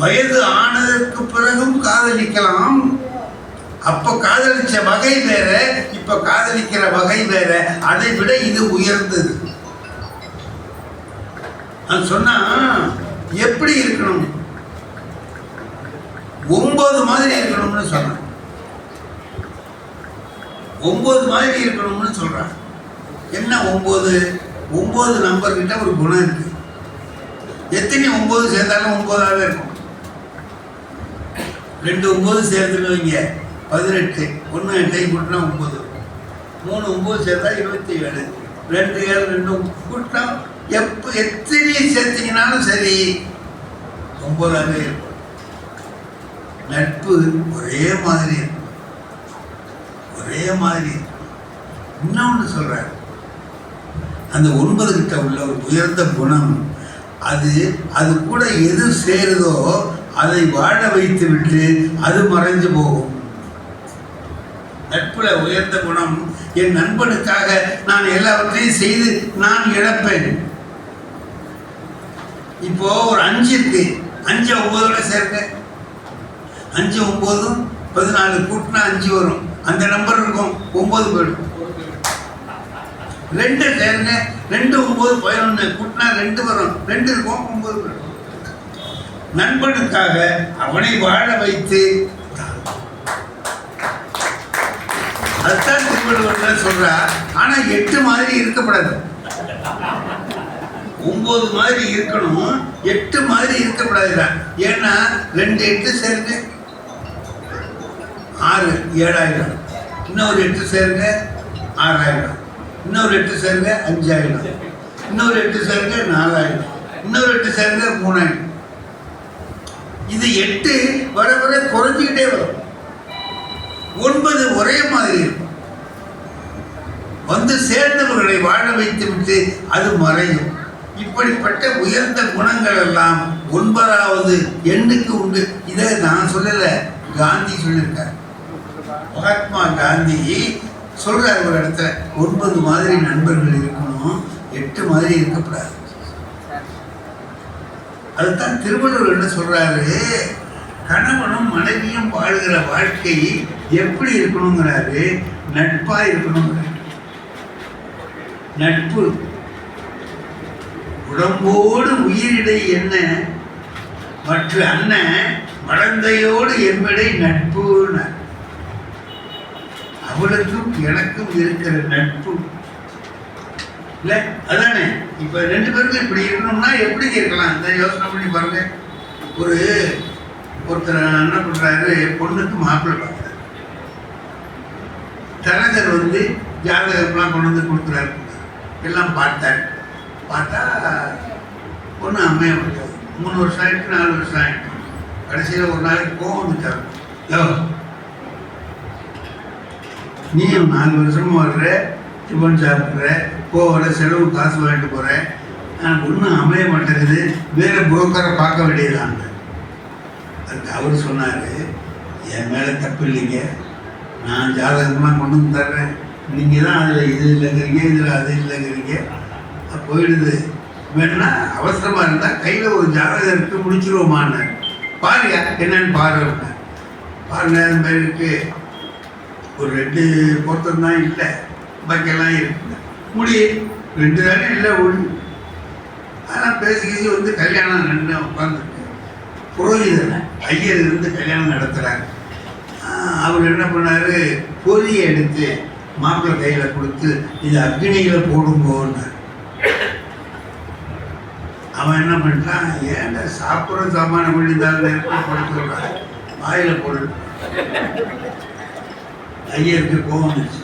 வயது ஆனதற்கு பிறகும் காதலிக்கலாம். அப்ப காதலிச்ச வகை வேற, இப்ப காதலிக்கிற வகை வேற. அதை விட இது உயர்ந்தது. நான் சொன்னா எப்படி இருக்கணும்? 9 மாதிரி இருக்கணும்னு சொன்னேன். 9 மாதிரி இருக்கணும்னு சொல்றான். என்ன 9? 9 நம்பர் கிட்ட ஒரு குணம் இருக்கு. எத்தனை 9 சேர்ந்தாலும் 9ஆவே இருக்கும். 2 9 சேர்த்துன்னு வைங்க 18, 1 8 கூட்டினா 9, 3 9 சேர்த்தா 27, 2 7 2 கூட்டினா எத்தனை சேர்த்தீங்கன்னாலும் சரி 9ஆவே இருக்கும். நட்பு ஒரே மாதிரி இருக்கும், ஒரே மாதிரி இருக்கும். இன்னொன்று சொல்றாரு, அந்த 9 கிட்ட உள்ள ஒரு உயர்ந்த குணம், அது கூட எது சேருதோ அதை வாழ வைத்து விட்டு அது மறைஞ்சு போகும். நட்புல உயர்ந்த குணம், என் நண்பனுக்காக நான் எல்லாவற்றையும் செய்து நான் இழப்பேன். இப்போ ஒரு 5 இருக்கு, 5 9 சேர்க்க, 5 9 14 கூட்டினா 5 வரும். அந்த நம்பர் இருக்கும், 9 போயிடும். 2 சேர்க்க, 2 9 11 கூட்டினா 2 வரும், 2 இருக்கும், 9 போயிடும். நண்பனுக்காக அவனை வாழ வைத்து, அதுதான் திருவள்ளுவர் சொல்றா. ஆனா 8 மாதிரி இருக்கப்படாது, 9 மாதிரி இருக்கணும், 8 மாதிரி இருக்கக்கூடாதுதான். ஏன்னா 2 8 சேர்க்க 6 7,000, இன்னொரு 8 சேர்க்க 6,000, இன்னொரு 8 சேர்க்க 5,000, இன்னொரு 8 சேர்க்க 4,000, இன்னொரு 8 சேர்க்க 3,000. இது 8 வர வர குறைஞ்சிக்கிட்டே வரும். 9 ஒரே மாதிரி இருக்கும். வந்து சேர்ந்தவர்களை வாழ வைத்து விட்டு அது மறையும். இப்படிப்பட்ட உயர்ந்த குணங்கள் எல்லாம் 9வது எண்ணுக்கு உண்டு. இதை நான் சொல்லல, காந்தி சொல்லியிருக்கார். மகாத்மா காந்தி சொல்றார் ஒரு இடத்துல, 9 மாதிரி நண்பர்கள் இருக்கணும், 8 மாதிரி இருக்கக்கூடாது. அதுதான் திருவள்ளுவர் என்ன சொல்றாரு, கணவனும் மனைவியும் வாழ்கிற வாழ்க்கை எப்படி இருக்கணுங்கிறாரு, நட்பா இருக்கணுங்கிறாரு. நட்பு உடம்போடு உயிரிடை என்ன மற்ற அண்ணன் மடந்தையோடு எம்மிடை நட்புன்னு. அவளுக்கும் எனக்கும் இருக்கிற நட்பு இல்ல, அதானே. இப்ப 2 பேருக்கும் இப்படி இருக்கணும்னா எப்படி இருக்கலாம், இந்த யோசனை பண்ணி பாருங்க. ஒருத்தர் என்ன பண்றாரு, பொண்ணுக்கு மாப்பிள்ளை பார்க்குறாரு. தரகர் வந்து ஜாதகம்லாம் கொண்டு வந்து கொடுக்குறாரு, எல்லாம் பார்த்தாரு. பார்த்தா பொண்ணு அம்மையை விட்டாரு. 3 வருஷம் ஆயிடுச்சு, 4 வருஷம் ஆயிடுச்சு. கடைசியில் ஒரு நாளைக்கு கோவம் வந்துட்டாரு. நீயும் 4 வருஷமும் வர்ற, டிஃபன் சாப்பிட்ற, போகிற, செலவு காசு வாங்கிட்டு போகிறேன், நான் ஒன்றும் அமைய மாட்டேங்குது, வேறு புரோக்கரை பார்க்க வேண்டியதாங்க. அதுக்கு அவர் சொன்னார், என் மேலே தப்பு இல்லைங்க, நான் ஜாதகம்லாம் கொண்டு வந்து தர்றேன், நீங்கள் தான் அதில் இது இல்லைங்கிறீங்க, இதில் அது இல்லைங்கிறீங்க, போயிடுது. வேணுன்னா அவசரமாக இருந்தால் கையில் ஒரு ஜாதகம் இருக்குது, முடிச்சிருவோமான்னு. பாருங்க என்னன்னு பாருங்க. பாருங்க, அது மாதிரி இருக்குது. ஒரு 2 பொருத்தம் தான் இல்லை, பாக்கியெல்லாம் இருக்குது. முடி 2 தானே இல்லை ஒன்று. ஆனால் பேசி வந்து கல்யாணம் 2 உட்காந்துருக்கு. புரோகிதர் ஐயர் இருந்து கல்யாணம் நடத்துகிறார். அவர் என்ன பண்ணார், பொரியை எடுத்து மாப்பிள்ளை கையில் கொடுத்து இது அக்னியில் போடுங்கோன்னார். அவன் என்ன பண்ணிட்டான், ஏன்டா சாப்பிட்ற சாமான பண்ணியிருந்தாலும் நெருப்பில் போட்டு சொல்கிறான், வாயில் போடு. ஐயருக்கு கோவம் வந்துச்சு,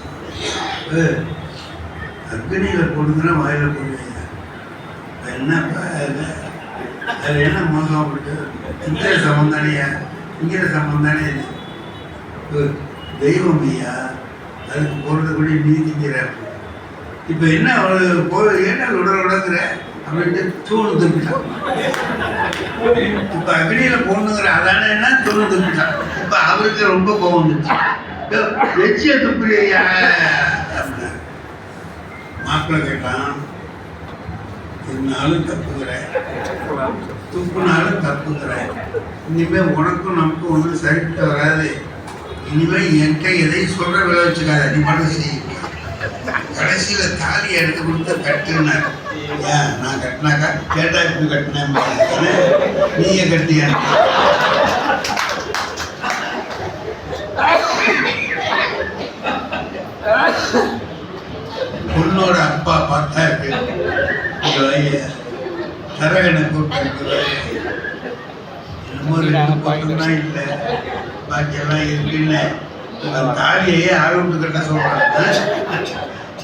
அக்னியில் போடுங்கன்னா வாயில் போடுவீங்க, என்னப்பா அது என்ன மோசம் போட்டு, இங்கிற சம்பந்தானியா, இங்கிற சம்பந்தானே தெய்வம் ஐயா, அதுக்கு போடுறதுபடி நீதிங்கிற. இப்போ என்ன அவளு ஏன்னா உடங்குற அப்படின்ட்டு தூணு துப்பிட்டான். இப்போ அக்னியில் போடணுங்கிற அதானே என்ன தூணு துப்பிட்டான். இப்போ அவருக்கு ரொம்ப கோவம் வந்துச்சு, வெச்சிய துப்புறியா. மாப்பிள்ளை கேட்டான், இருந்தாலும் தப்புங்கிற, துப்புனாலும் தப்புங்கிற, இனிமேல் உனக்கும் நமக்கும் ஒன்றும் சரிட்டு வராது, இனிமேல் என்கிட்ட எதையும் சொல்கிற விலை வச்சுக்காத, நீ மட்டும் செய்ய. கடைசியில் தாலியை எடுத்து கொடுத்து கட்டுனார். ஏன் நான் கட்டினாக்கா கேட்டா இப்படி கட்டினேன், நீயே கட்டியா. பொண்ணோட அப்பா பார்த்தா தரகனை கூப்பிட்டு என்னமோ 2 பக்கம்தான் இல்லை, பாக்கியெல்லாம் இருக்குன்னு தாலியையே ஆளுட்டு கட்ட சொல்றாங்க.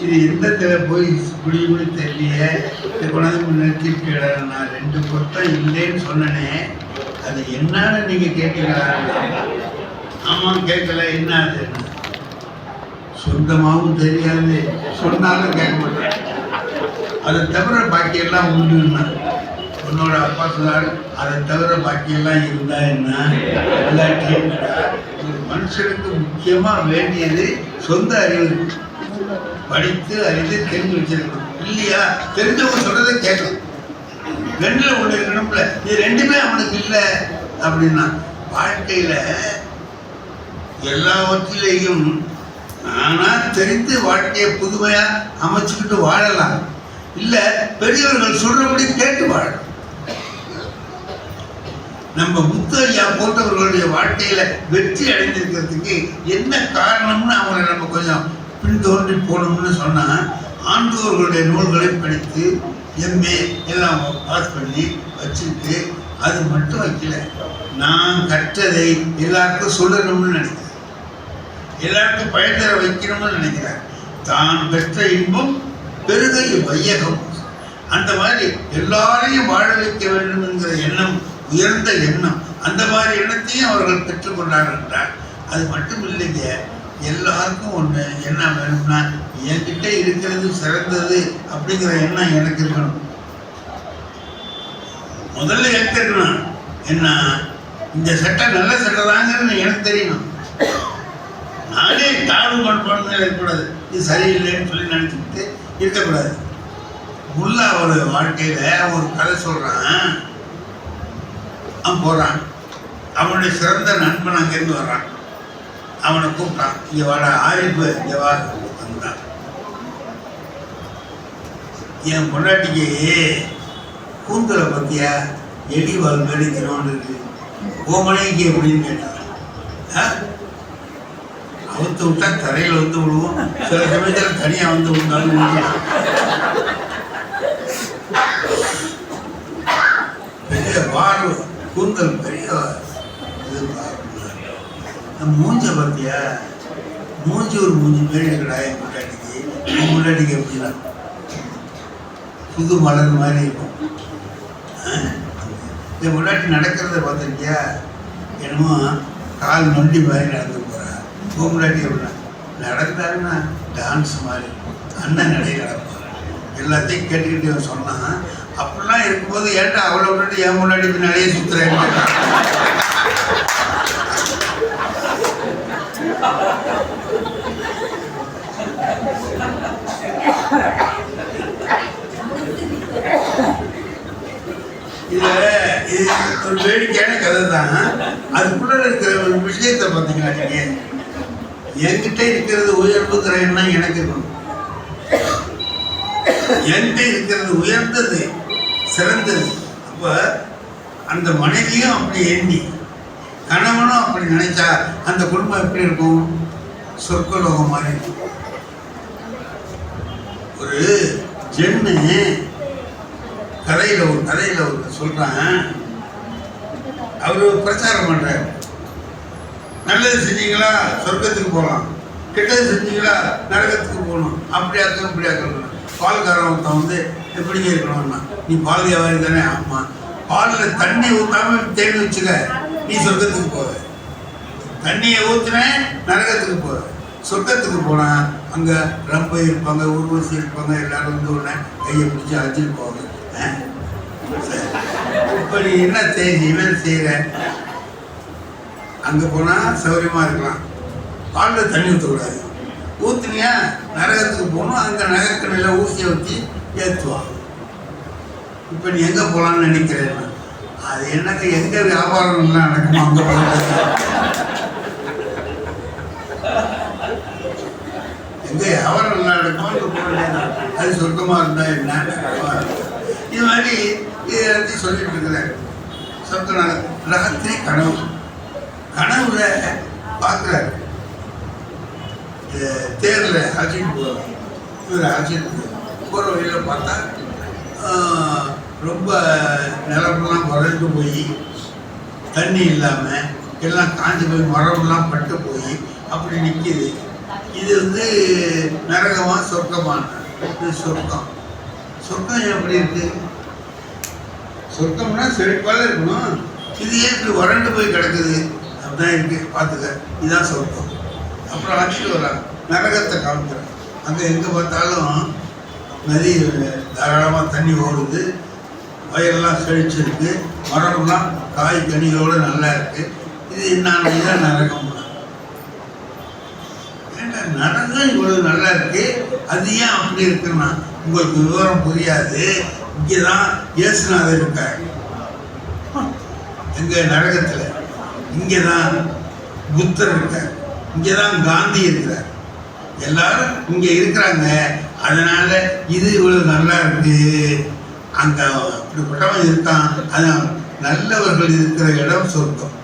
இது எந்த போய் முடியும்னு தெரியலையே, இதை கொண்டாந்து நிறுத்திட்டு நான் 2 பொருத்தம் இல்லைன்னு சொன்னனே, அது என்னன்னு நீங்க கேட்கல. ஆமாம் கேட்கல, என்ன அது சொந்தமாகவும் தெரியாது, சொன்னாலும் கேட்க மாட்டேன், அதை தவிர பாக்கியெல்லாம் உண்டுன்னா உன்னோட அப்பா சொன்னார், அதை தவிர பாக்கியெல்லாம் இருந்தா என்ன இல்லாட்டியும் ஒரு மனுஷனுக்கு முக்கியமாக வேண்டியது சொந்த அறிவு. படித்து அறிந்து தெரிஞ்சு வச்சிருக்கணும். இல்லையா, தெரிஞ்சவங்க சொல்றதை கேட்கணும். ரெண்டுல ஒன்று இருக்கணும்ல. இது ரெண்டுமே அவனுக்கு இல்லை அப்படின்னா வாழ்க்கையில எல்லாவற்றிலையும் நானா தெரிந்து வாழ்க்கையை புதுமையா அமைச்சுக்கிட்டு வாழலாம். இல்ல பெரியவர்கள் சொல்றபடி கேட்டு வாழலாம். நம்ம முத்தையா போன்றவர்களுடைய வாழ்க்கையில வெற்றி அடைந்திருக்கிறதுக்கு என்ன காரணம்னு அவங்களை நம்ம கொஞ்சம் பின்தோன்றி போகணும்னு சொன்னா, ஆண்டோர்களுடைய நூல்களை படித்து எம்ஏ எல்லாம் பாஸ் பண்ணி வச்சுட்டு அது மட்டும் வைக்கல, நான் கற்றதை எல்லாருக்கும் சொல்லணும்னு நினைக்கிறேன், எல்லாருக்கும் பயன் தர வைக்கணும்னு நினைக்கிறேன். தான் பெற்ற இன்பம் பெருகை வையகம். அந்த மாதிரி எல்லாரையும் வாழ வைக்க வேண்டும் என்கிற எண்ணம் உயர்ந்த எண்ணம். அந்த மாதிரி எண்ணத்தையும் அவர்கள் பெற்றுக்கொண்டார்கள் என்றார். அது மட்டும் இல்லைங்க, எல்லாருக்கும் ஒன்று என்ன வேணும்னா, என்கிட்ட இருக்கிறது சிறந்தது அப்படிங்கிற எண்ணம் எனக்கு இருக்கணும். முதல்ல எனக்கு இருக்கணும் என்ன, இந்த சட்டை நல்ல சட்டை தாங்கிறது எனக்கு தெரியணும். நானே தாழ்வு மனப்பான்மை இருக்கக்கூடாது, இது சரியில்லைன்னு சொல்லி நினச்சிக்கிட்டு இருக்கக்கூடாது. முல்லா ஒரு வாழ்க்கையில ஒரு கதை சொல்றான். அவன் போறான், அவனுடைய சிறந்த நண்பன் அங்கேருந்து வர்றான். அவனை கூப்பிட்டான், இங்க வாடா ஆரிப்பு, இங்க வா. வந்தான். என் பொண்டாட்டிக்கு கூந்தலை பத்தியா எடி வாழ் மேடிக்கணும்னு இருக்கு, ஓமனைக்கு எப்படின்னு கேட்டான். அவுத்து விட்டா தரையில் வந்து விடுவோம், சில சமயத்தில் தனியாக வந்து விட்டாலும் பெரிய வார் கூந்தல் பெரிய இது. மூஞ்ச பார்த்தியா, மூஞ்சி ஒரு மூஞ்சி மாரி இருக்கடா என் முன்னாடிக்கு. என் முன்னாடிக்கு எப்படின்னா புது மலர் மாதிரி இருக்கும். என் முன்னாடி நடக்கிறத பார்த்துருக்கியா, என்னமோ கால் நொண்டி மாதிரி நடந்து போகிறா. உன் முன்னாடி எப்படின்னா நடந்தாருன்னா டான்ஸ் மாதிரி அண்ணன் நடை நடப்பார். எல்லாத்தையும் கேட்டுக்கிட்டு சொன்னான். அப்படிலாம் இருக்கும்போது ஏன்டா அவ்வளோ முன்னாடி என் முன்னாடி நிறைய சுற்றுறேன். இது ஒரு வேடிக்கையான கதை தான். அதுக்குள்ள இருக்கிற ஒரு விஷயத்தை பார்த்தீங்களா, நீங்க என்கிட்ட இருக்கிறது உயர்வுங்கிற எண்ணம் எனக்கு இருக்கணும். என்கிட்ட இருக்கிறது உயர்ந்தது சிறந்தது. அப்ப அந்த மனைவியும் அப்படி எண்ணி கணவனும் அப்படி நினைச்சா அந்த குடும்பம் எப்படி இருக்கும், சொர்க்கலோகம் மாதிரி இருக்கும். ஒரு ஜென்னு கதையில ஒரு சொல்றான். அவரு பிரச்சாரம் பண்றாரு, நல்லது செஞ்சீங்களா சொர்க்கத்துக்கு போகலாம், கெட்டது செஞ்சீங்களா நரகத்துக்கு போகணும், அப்படியாக்க இப்படியாக்கணும். பால்காரன் ஒருத்தன் வந்து எப்படிங்க இருக்கணும்னா, நீ பால் வியாபாரி தானே? ஆமா. பாலில் தண்ணி ஊற்றாம தேடி வச்சுக்க, நீ சொர்க்கத்துக்கு போவ. தண்ணியை ஊற்றுன நரகத்துக்கு போவ. சொர்க்கத்துக்கு போனால் அங்கே ரொம்ப இருப்பாங்க, ஊர்வசி இருப்பாங்க, எல்லாரும் வந்து உடனே கையை பிடிச்சி அழைச்சிட்டு போவாங்க. இப்போ நீ என்ன செய்கிற? அங்கே போனால் சௌகரியமாக இருக்கலாம், பாலில் தண்ணி ஊற்றக்கூடாது. ஊற்றுனியா நரகத்துக்கு போகணும், அங்கே நகக்கண்ணில் ஊசியை ஊற்றி ஏற்றுவான். இப்போ நீ எங்கே போகலான்னு நினைக்கிறேன்? அது என்னங்க எங்கே வியாபாரம்லாம் நடக்குமோ அங்கே போகிறது. எங்கே வியாபாரம் நல்லா நடக்குமோ அங்கே போக வேண்டியது. அது சொர்க்கமாக இருந்தால் என்ன? இது மாதிரி எல்லாத்தையும் சொல்லிட்டு இருக்கிறாரு. சொர்க்க ராத்திரி கனவுல பார்க்குறாரு. தேரில் அழைச்சிட்டு போவார். இவர் அழைச்சிட்டு போகிற வழியில் பார்த்தா ரொம்ப நிலமெல்லாம் வறண்டு போய் தண்ணி இல்லாமல் எல்லாம் காஞ்சி போய் மரம்லாம் பட்டு போய் அப்படி நிற்கிது. இது வந்து நரகமா சொர்க்கமான? இது சொர்க்கம். சொர்க்கம் எப்படி இருக்கு? சொர்க்கம்னா செழிப்பால இருக்கணும். இது ஏன் இப்படி வறண்டு போய் கிடக்குது? அப்படிதான் இருக்கு, பார்த்துக்க. இதுதான் சொர்க்கம். அப்புறம் அழைச்சிட்டு வர்றாங்க, நரகத்தை காமிக்கிறாங்க. அங்கே எங்கே பார்த்தாலும் நதி தாராளமாக தண்ணி ஓடுது, வயலெல்லாம் செழிச்சிருக்கு, மரம்லாம் காய் கனிகளோடு நல்லா இருக்குது. இது என்ன நரகம்? ஏன்னா நரகம் இவ்வளவு நல்லா இருக்கு, அது ஏன் அப்படி இருக்குன்னா உங்களுக்கு விவரம் புரியாது. இங்கே தான் இயேசுநாதர் இருக்கார், எங்க நரகத்தில். இங்கே தான் புத்தர் இருக்கார், இங்கே தான் காந்தி இருக்கிறார். எல்லாரும் இங்கே இருக்கிறாங்க. அதனால இது இவ்வளவு நல்லா இருக்கு. அங்கே அப்படிப்பட்டவன் இருக்கான். அதான் நல்லவர்கள் இருக்கிற இடம் சொர்க்கம்.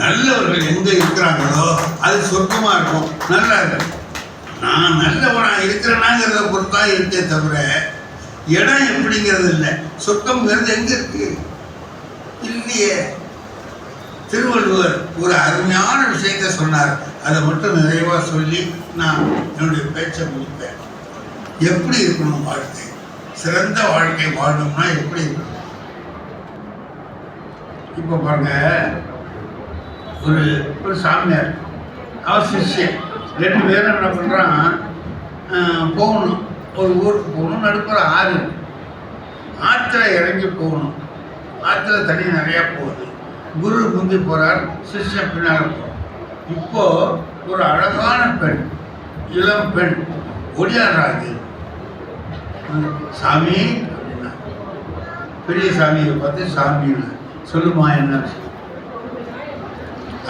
நல்லவர்கள் எங்கே இருக்கிறாங்களோ அது சொர்க்கமாக இருக்கும், நல்லா இருக்கும். நான் நல்லவனா இருக்கிறேனாங்கிறத பொறுத்தா இருக்கே தவிர இடம் எப்படிங்கிறது இல்லை. சொர்க்கம்ங்கிறது எங்கே இருக்கு? இல்லையே. திருவள்ளுவர் ஒரு அருமையான விஷயத்தை சொன்னார். அதை மட்டும் நிறைவாக சொல்லி நான் என்னுடைய பேச்சை முடிப்பேன். எப்படி இருக்கணும் வாழ்க்கை? சிறந்த வாழ்க்கை வாழணும்னா எப்படி இருக்கணும்? இப்போ பாருங்க, ஒரு சாமியார், அவர் சிஷ்யன், 2 பேரும் என்ன பண்ணுறான், போகணும், ஒரு ஊருக்கு போகணும். நடுப்புற ஆறு, ஆற்றுல இறங்கி போகணும். ஆற்றுல தண்ணி நிறையா போகுது. குரு முந்தி போகிறார், சிஷ்யன் பின்னால் போகிறார். இப்போது ஒரு அழகான பெண், இளம் பெண் ஒடியாடுறாங்க. சாமி அப்படின்னா, பெரிய சாமியை பார்த்து சாமின்னு சொல்லுமா என்ன?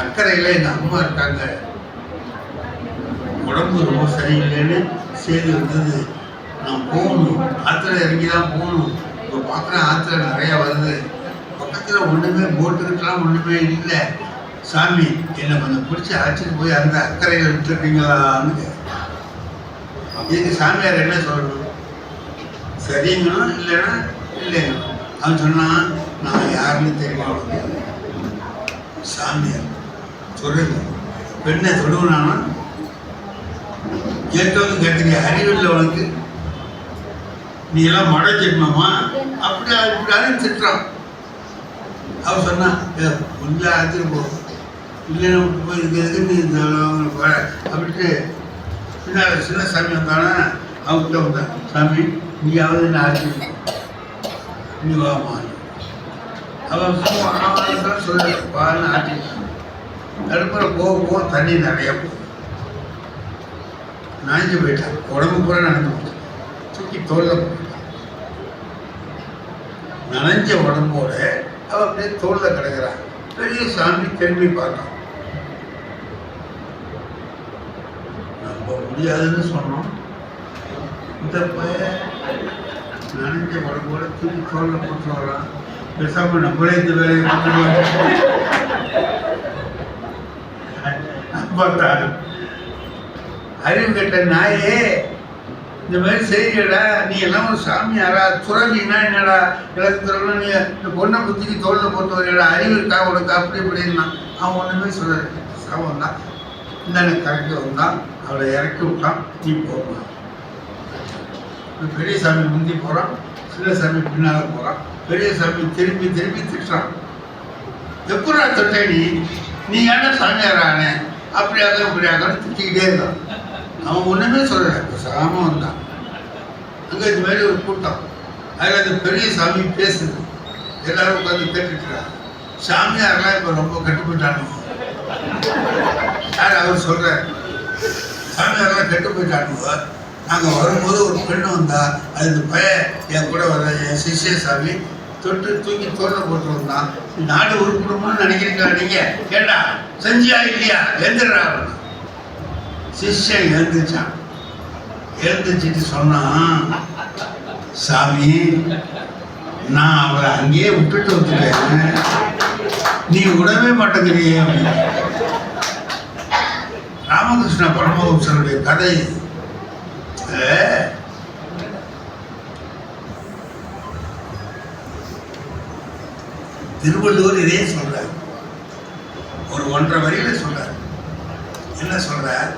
அக்கறையில் எங்கள் அம்மா இருக்காங்க, உடம்பு ரொம்ப சரியில்லைன்னு செய்தி வந்தது, நான் போகணும், ஆற்றுல இறங்கி தான் போகணும். இப்போ பார்க்குறேன் ஆற்றுல நிறையா வருது, பக்கத்தில் ஒன்றுமே போட்டுக்கிட்டலாம் ஒன்றுமே இல்லை. சாமி என்னை கொஞ்சம் பிடிச்சி அழைச்சிட்டு போய் அந்த அக்கறையில் விட்டுருக்கீங்களான்னு. இதுக்கு சாமியார் என்ன சொல்லணும்? சரிங்கணும், இல்லைன்னா இல்லைங்க. அவன் சொன்னான், நான் யாருன்னு தெரியுமா? சாமியார் சொல்லுங்க, பெண்ணை தொடுவனானா கேட்கவது கேட்குறிய அறிவில்லை உனக்கு? நீ எல்லாம் மழை ஜென்மமா? அப்படி இப்படின்னு திட்டுறான். அவர் சொன்னா, கொஞ்சம் ஆச்சுட்டு போ, இல்லைன்னா விட்டு போய் இருக்கிறதுக்கு நீ அப்படின்ட்டு பின்னால் சின்ன சாமி வந்தானா அவங்ககிட்ட வந்தான். சாமி நீயாவது என்ன ஆச்சு, நீ வாமா. அவன் சொல்ல வான்னு ஆட்டிட்டான். நடுப்புற போக தண்ணி நிறையா போகும். நனைஞ்சு போயிட்டான், உடம்பு பூரா நனைஞ்சு போச்சு. தூக்கி தோல்ல போட்டான். நனைஞ்ச உடம்போட அவன் அப்படியே தோல்ல கிடக்கிறான். பெரிய சாமி திரும்பி பார்த்தான். நம்ப முடியாதுன்னு சொன்னோம், இந்த பையன் நனைஞ்ச உடம்போட தூக்கி தோல்ல போட்டு வரான். பேசாம நம்மளே இந்த வேலையை பார்த்தா, அறிவு கட்ட நாயே, இந்த மாதிரி செய்யடா, நீ எல்லாம் ஒரு சாமியாரா? துறவினா என்னடா? எனக்கு துறவு, நீ இந்த பொண்ணை புத்திக்கு தோளில் போட்டு வரையடா, அறிவு இருக்கா உனக்கு? அப்படி இப்படின்னா அவன் ஒன்றுமே சொல்ல. சாமம் தான் இந்த கரெக்டாக வந்தான், அவளை இறக்கி விட்டான். நீ போகலாம். பெரிய சாமி முந்தி போகிறான், சின்ன சாமி பின்னால் போகிறான். பெரிய சாமி திரும்பி திரும்பி திட்டுறான். எப்படா தொட்டே நீ ஏன்னா சாமியாரானே? அப்படியாக இப்படியாக திட்டிக்கிட்டே இருந்தான். அவன் ஒன்றுமே சொல்லலை, சாமம் வந்தான். அங்கே இது மாதிரி ஒரு கூட்டம், அதில் அந்த பெரிய சாமி பேசுது. எல்லாரும் உட்காந்து கேட்டுக்கிறாங்க. சாமியாரெல்லாம் இப்போ ரொம்ப கட்டுப்பட்டானுங்க. யார் அவர் சொல்கிறார், சாமியாரெல்லாம் கெட்டு போயிட்டானுங்க. நாங்கள் வரும்போது ஒரு பெண்ணு வந்தா, அது இந்த பையன் என் கூட வர என் சிஷ்ய சாமி தொட்டு தூக்கி தோல்ல போட்டு வந்தான். நாடு உருப்பிடணும்னு நினைக்கிறீங்களா நீங்கள்? கேட்டா செஞ்சியா இல்லையா? எழுந்துடுறா. சிஷ்யன் எழுந்துச்சான். எழுந்துச்சிட்டு சொன்னான், சாமி நான் அவரை அங்கேயே விட்டுட்டு வந்துட்டேன், நீ விடவே மாட்டேங்கிறியே. ராமகிருஷ்ண பரமஹம்சருடைய கதை. திருவள்ளுவர் இதே சொல்றார், ஒரு 1.5 வரியில சொல்றார். என்ன சொல்றார்?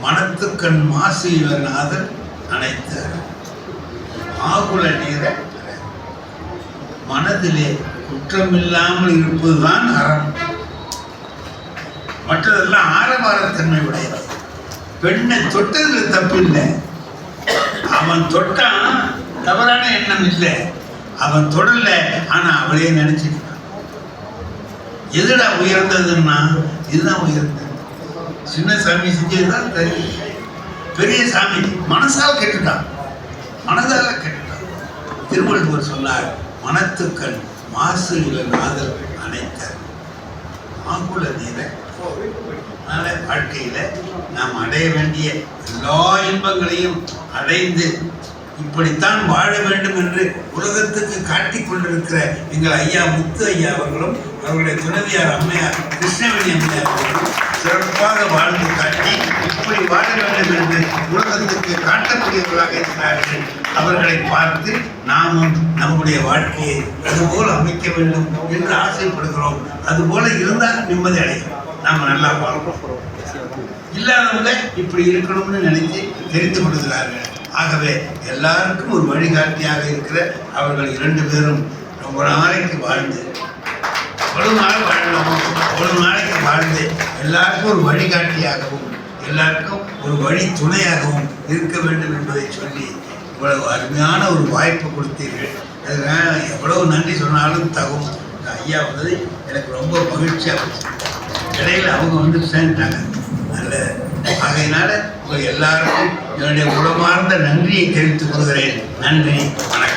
மனத்துக்கண் மாசு இவநாதன் அனைத்து ஆகுல நீரை, மனதிலே குற்றமில்லாமல் இருப்பதுதான் அறம், மற்றதெல்லாம் ஆரவாரத்தன்மை உடையது. பெண்ணை தொட்டதுல தப்பு இல்லை, அவன் தொட்டான், தவறான எண்ணம் இல்லை. அவன் தொடரல, ஆனா அவளே நினைச்சிட்டு எதுடா உயர்ந்ததுன்னா இதுதான் உயர்ந்தது. சின்ன சாமி செஞ்சதுதான் பெரிய சாமி மனசால் கெட்டுட்டான், மனதால கெட்டுட்டான். திருவள்ளுவர் சொன்னார், மனத்துக்கண் மாசு நாதல் அனைத்தார் ஆகுல நீர. அதனால வாழ்க்கையில நாம் அடைய வேண்டிய எல்லா இன்பங்களையும் அடைந்து இப்படித்தான் வாழ வேண்டும் என்று உலகத்துக்கு காட்டிக் கொண்டிருக்கிற எங்கள் ஐயா முத்து ஐயா அவர்களும் அவர்களுடைய துணைவியார் அம்மையார் கிருஷ்ணவேணி அம்மையார் அவர்களும் சிறப்பாக வாழ்ந்து காட்டி இப்படி வாழ வேண்டும் என்று உலகத்துக்கு காட்டக்கூடியவர்களாக இருக்கிறார்கள். அவர்களை பார்த்து நாமும் நம்முடைய வாழ்க்கையை அதுபோல் அமைக்க வேண்டும் என்று ஆசைப்படுகிறோம். அதுபோல இருந்தால் நிம்மதி அடையும், நாம் நல்லா வாழ்றோம். இல்லாதவங்க இப்படி இருக்கணும்னு நினைத்து தெரிந்து கொள்கிறார்கள். ஆகவே எல்லாருக்கும் ஒரு வழிகாட்டியாக இருக்கிற அவர்கள் 2 பேரும் ரொம்ப நாளைக்கு வாழ்ந்து, ஒரு நாள் வாழலாமோ ஒரு நாளைக்கு வாழ்ந்து எல்லாருக்கும் ஒரு வழிகாட்டியாகவும் எல்லாருக்கும் ஒரு வழி துணையாகவும் இருக்க வேண்டும் என்பதை சொல்லி இவ்வளவு அருமையான ஒரு வாய்ப்பு கொடுத்தீர்கள். அதனால எவ்வளவு நன்றி சொன்னாலும் தகும். ஐயா வந்தது எனக்கு ரொம்ப மகிழ்ச்சியாக போச்சு. இடையில அவங்க வந்து சேர்ந்துட்டாங்க. நல்ல ஆகையினால உங்கள் எல்லாருக்கும் என்னுடைய உளமார்ந்த நன்றியை தெரிவித்துக் கொள்கிறேன். நன்றி, வணக்கம்.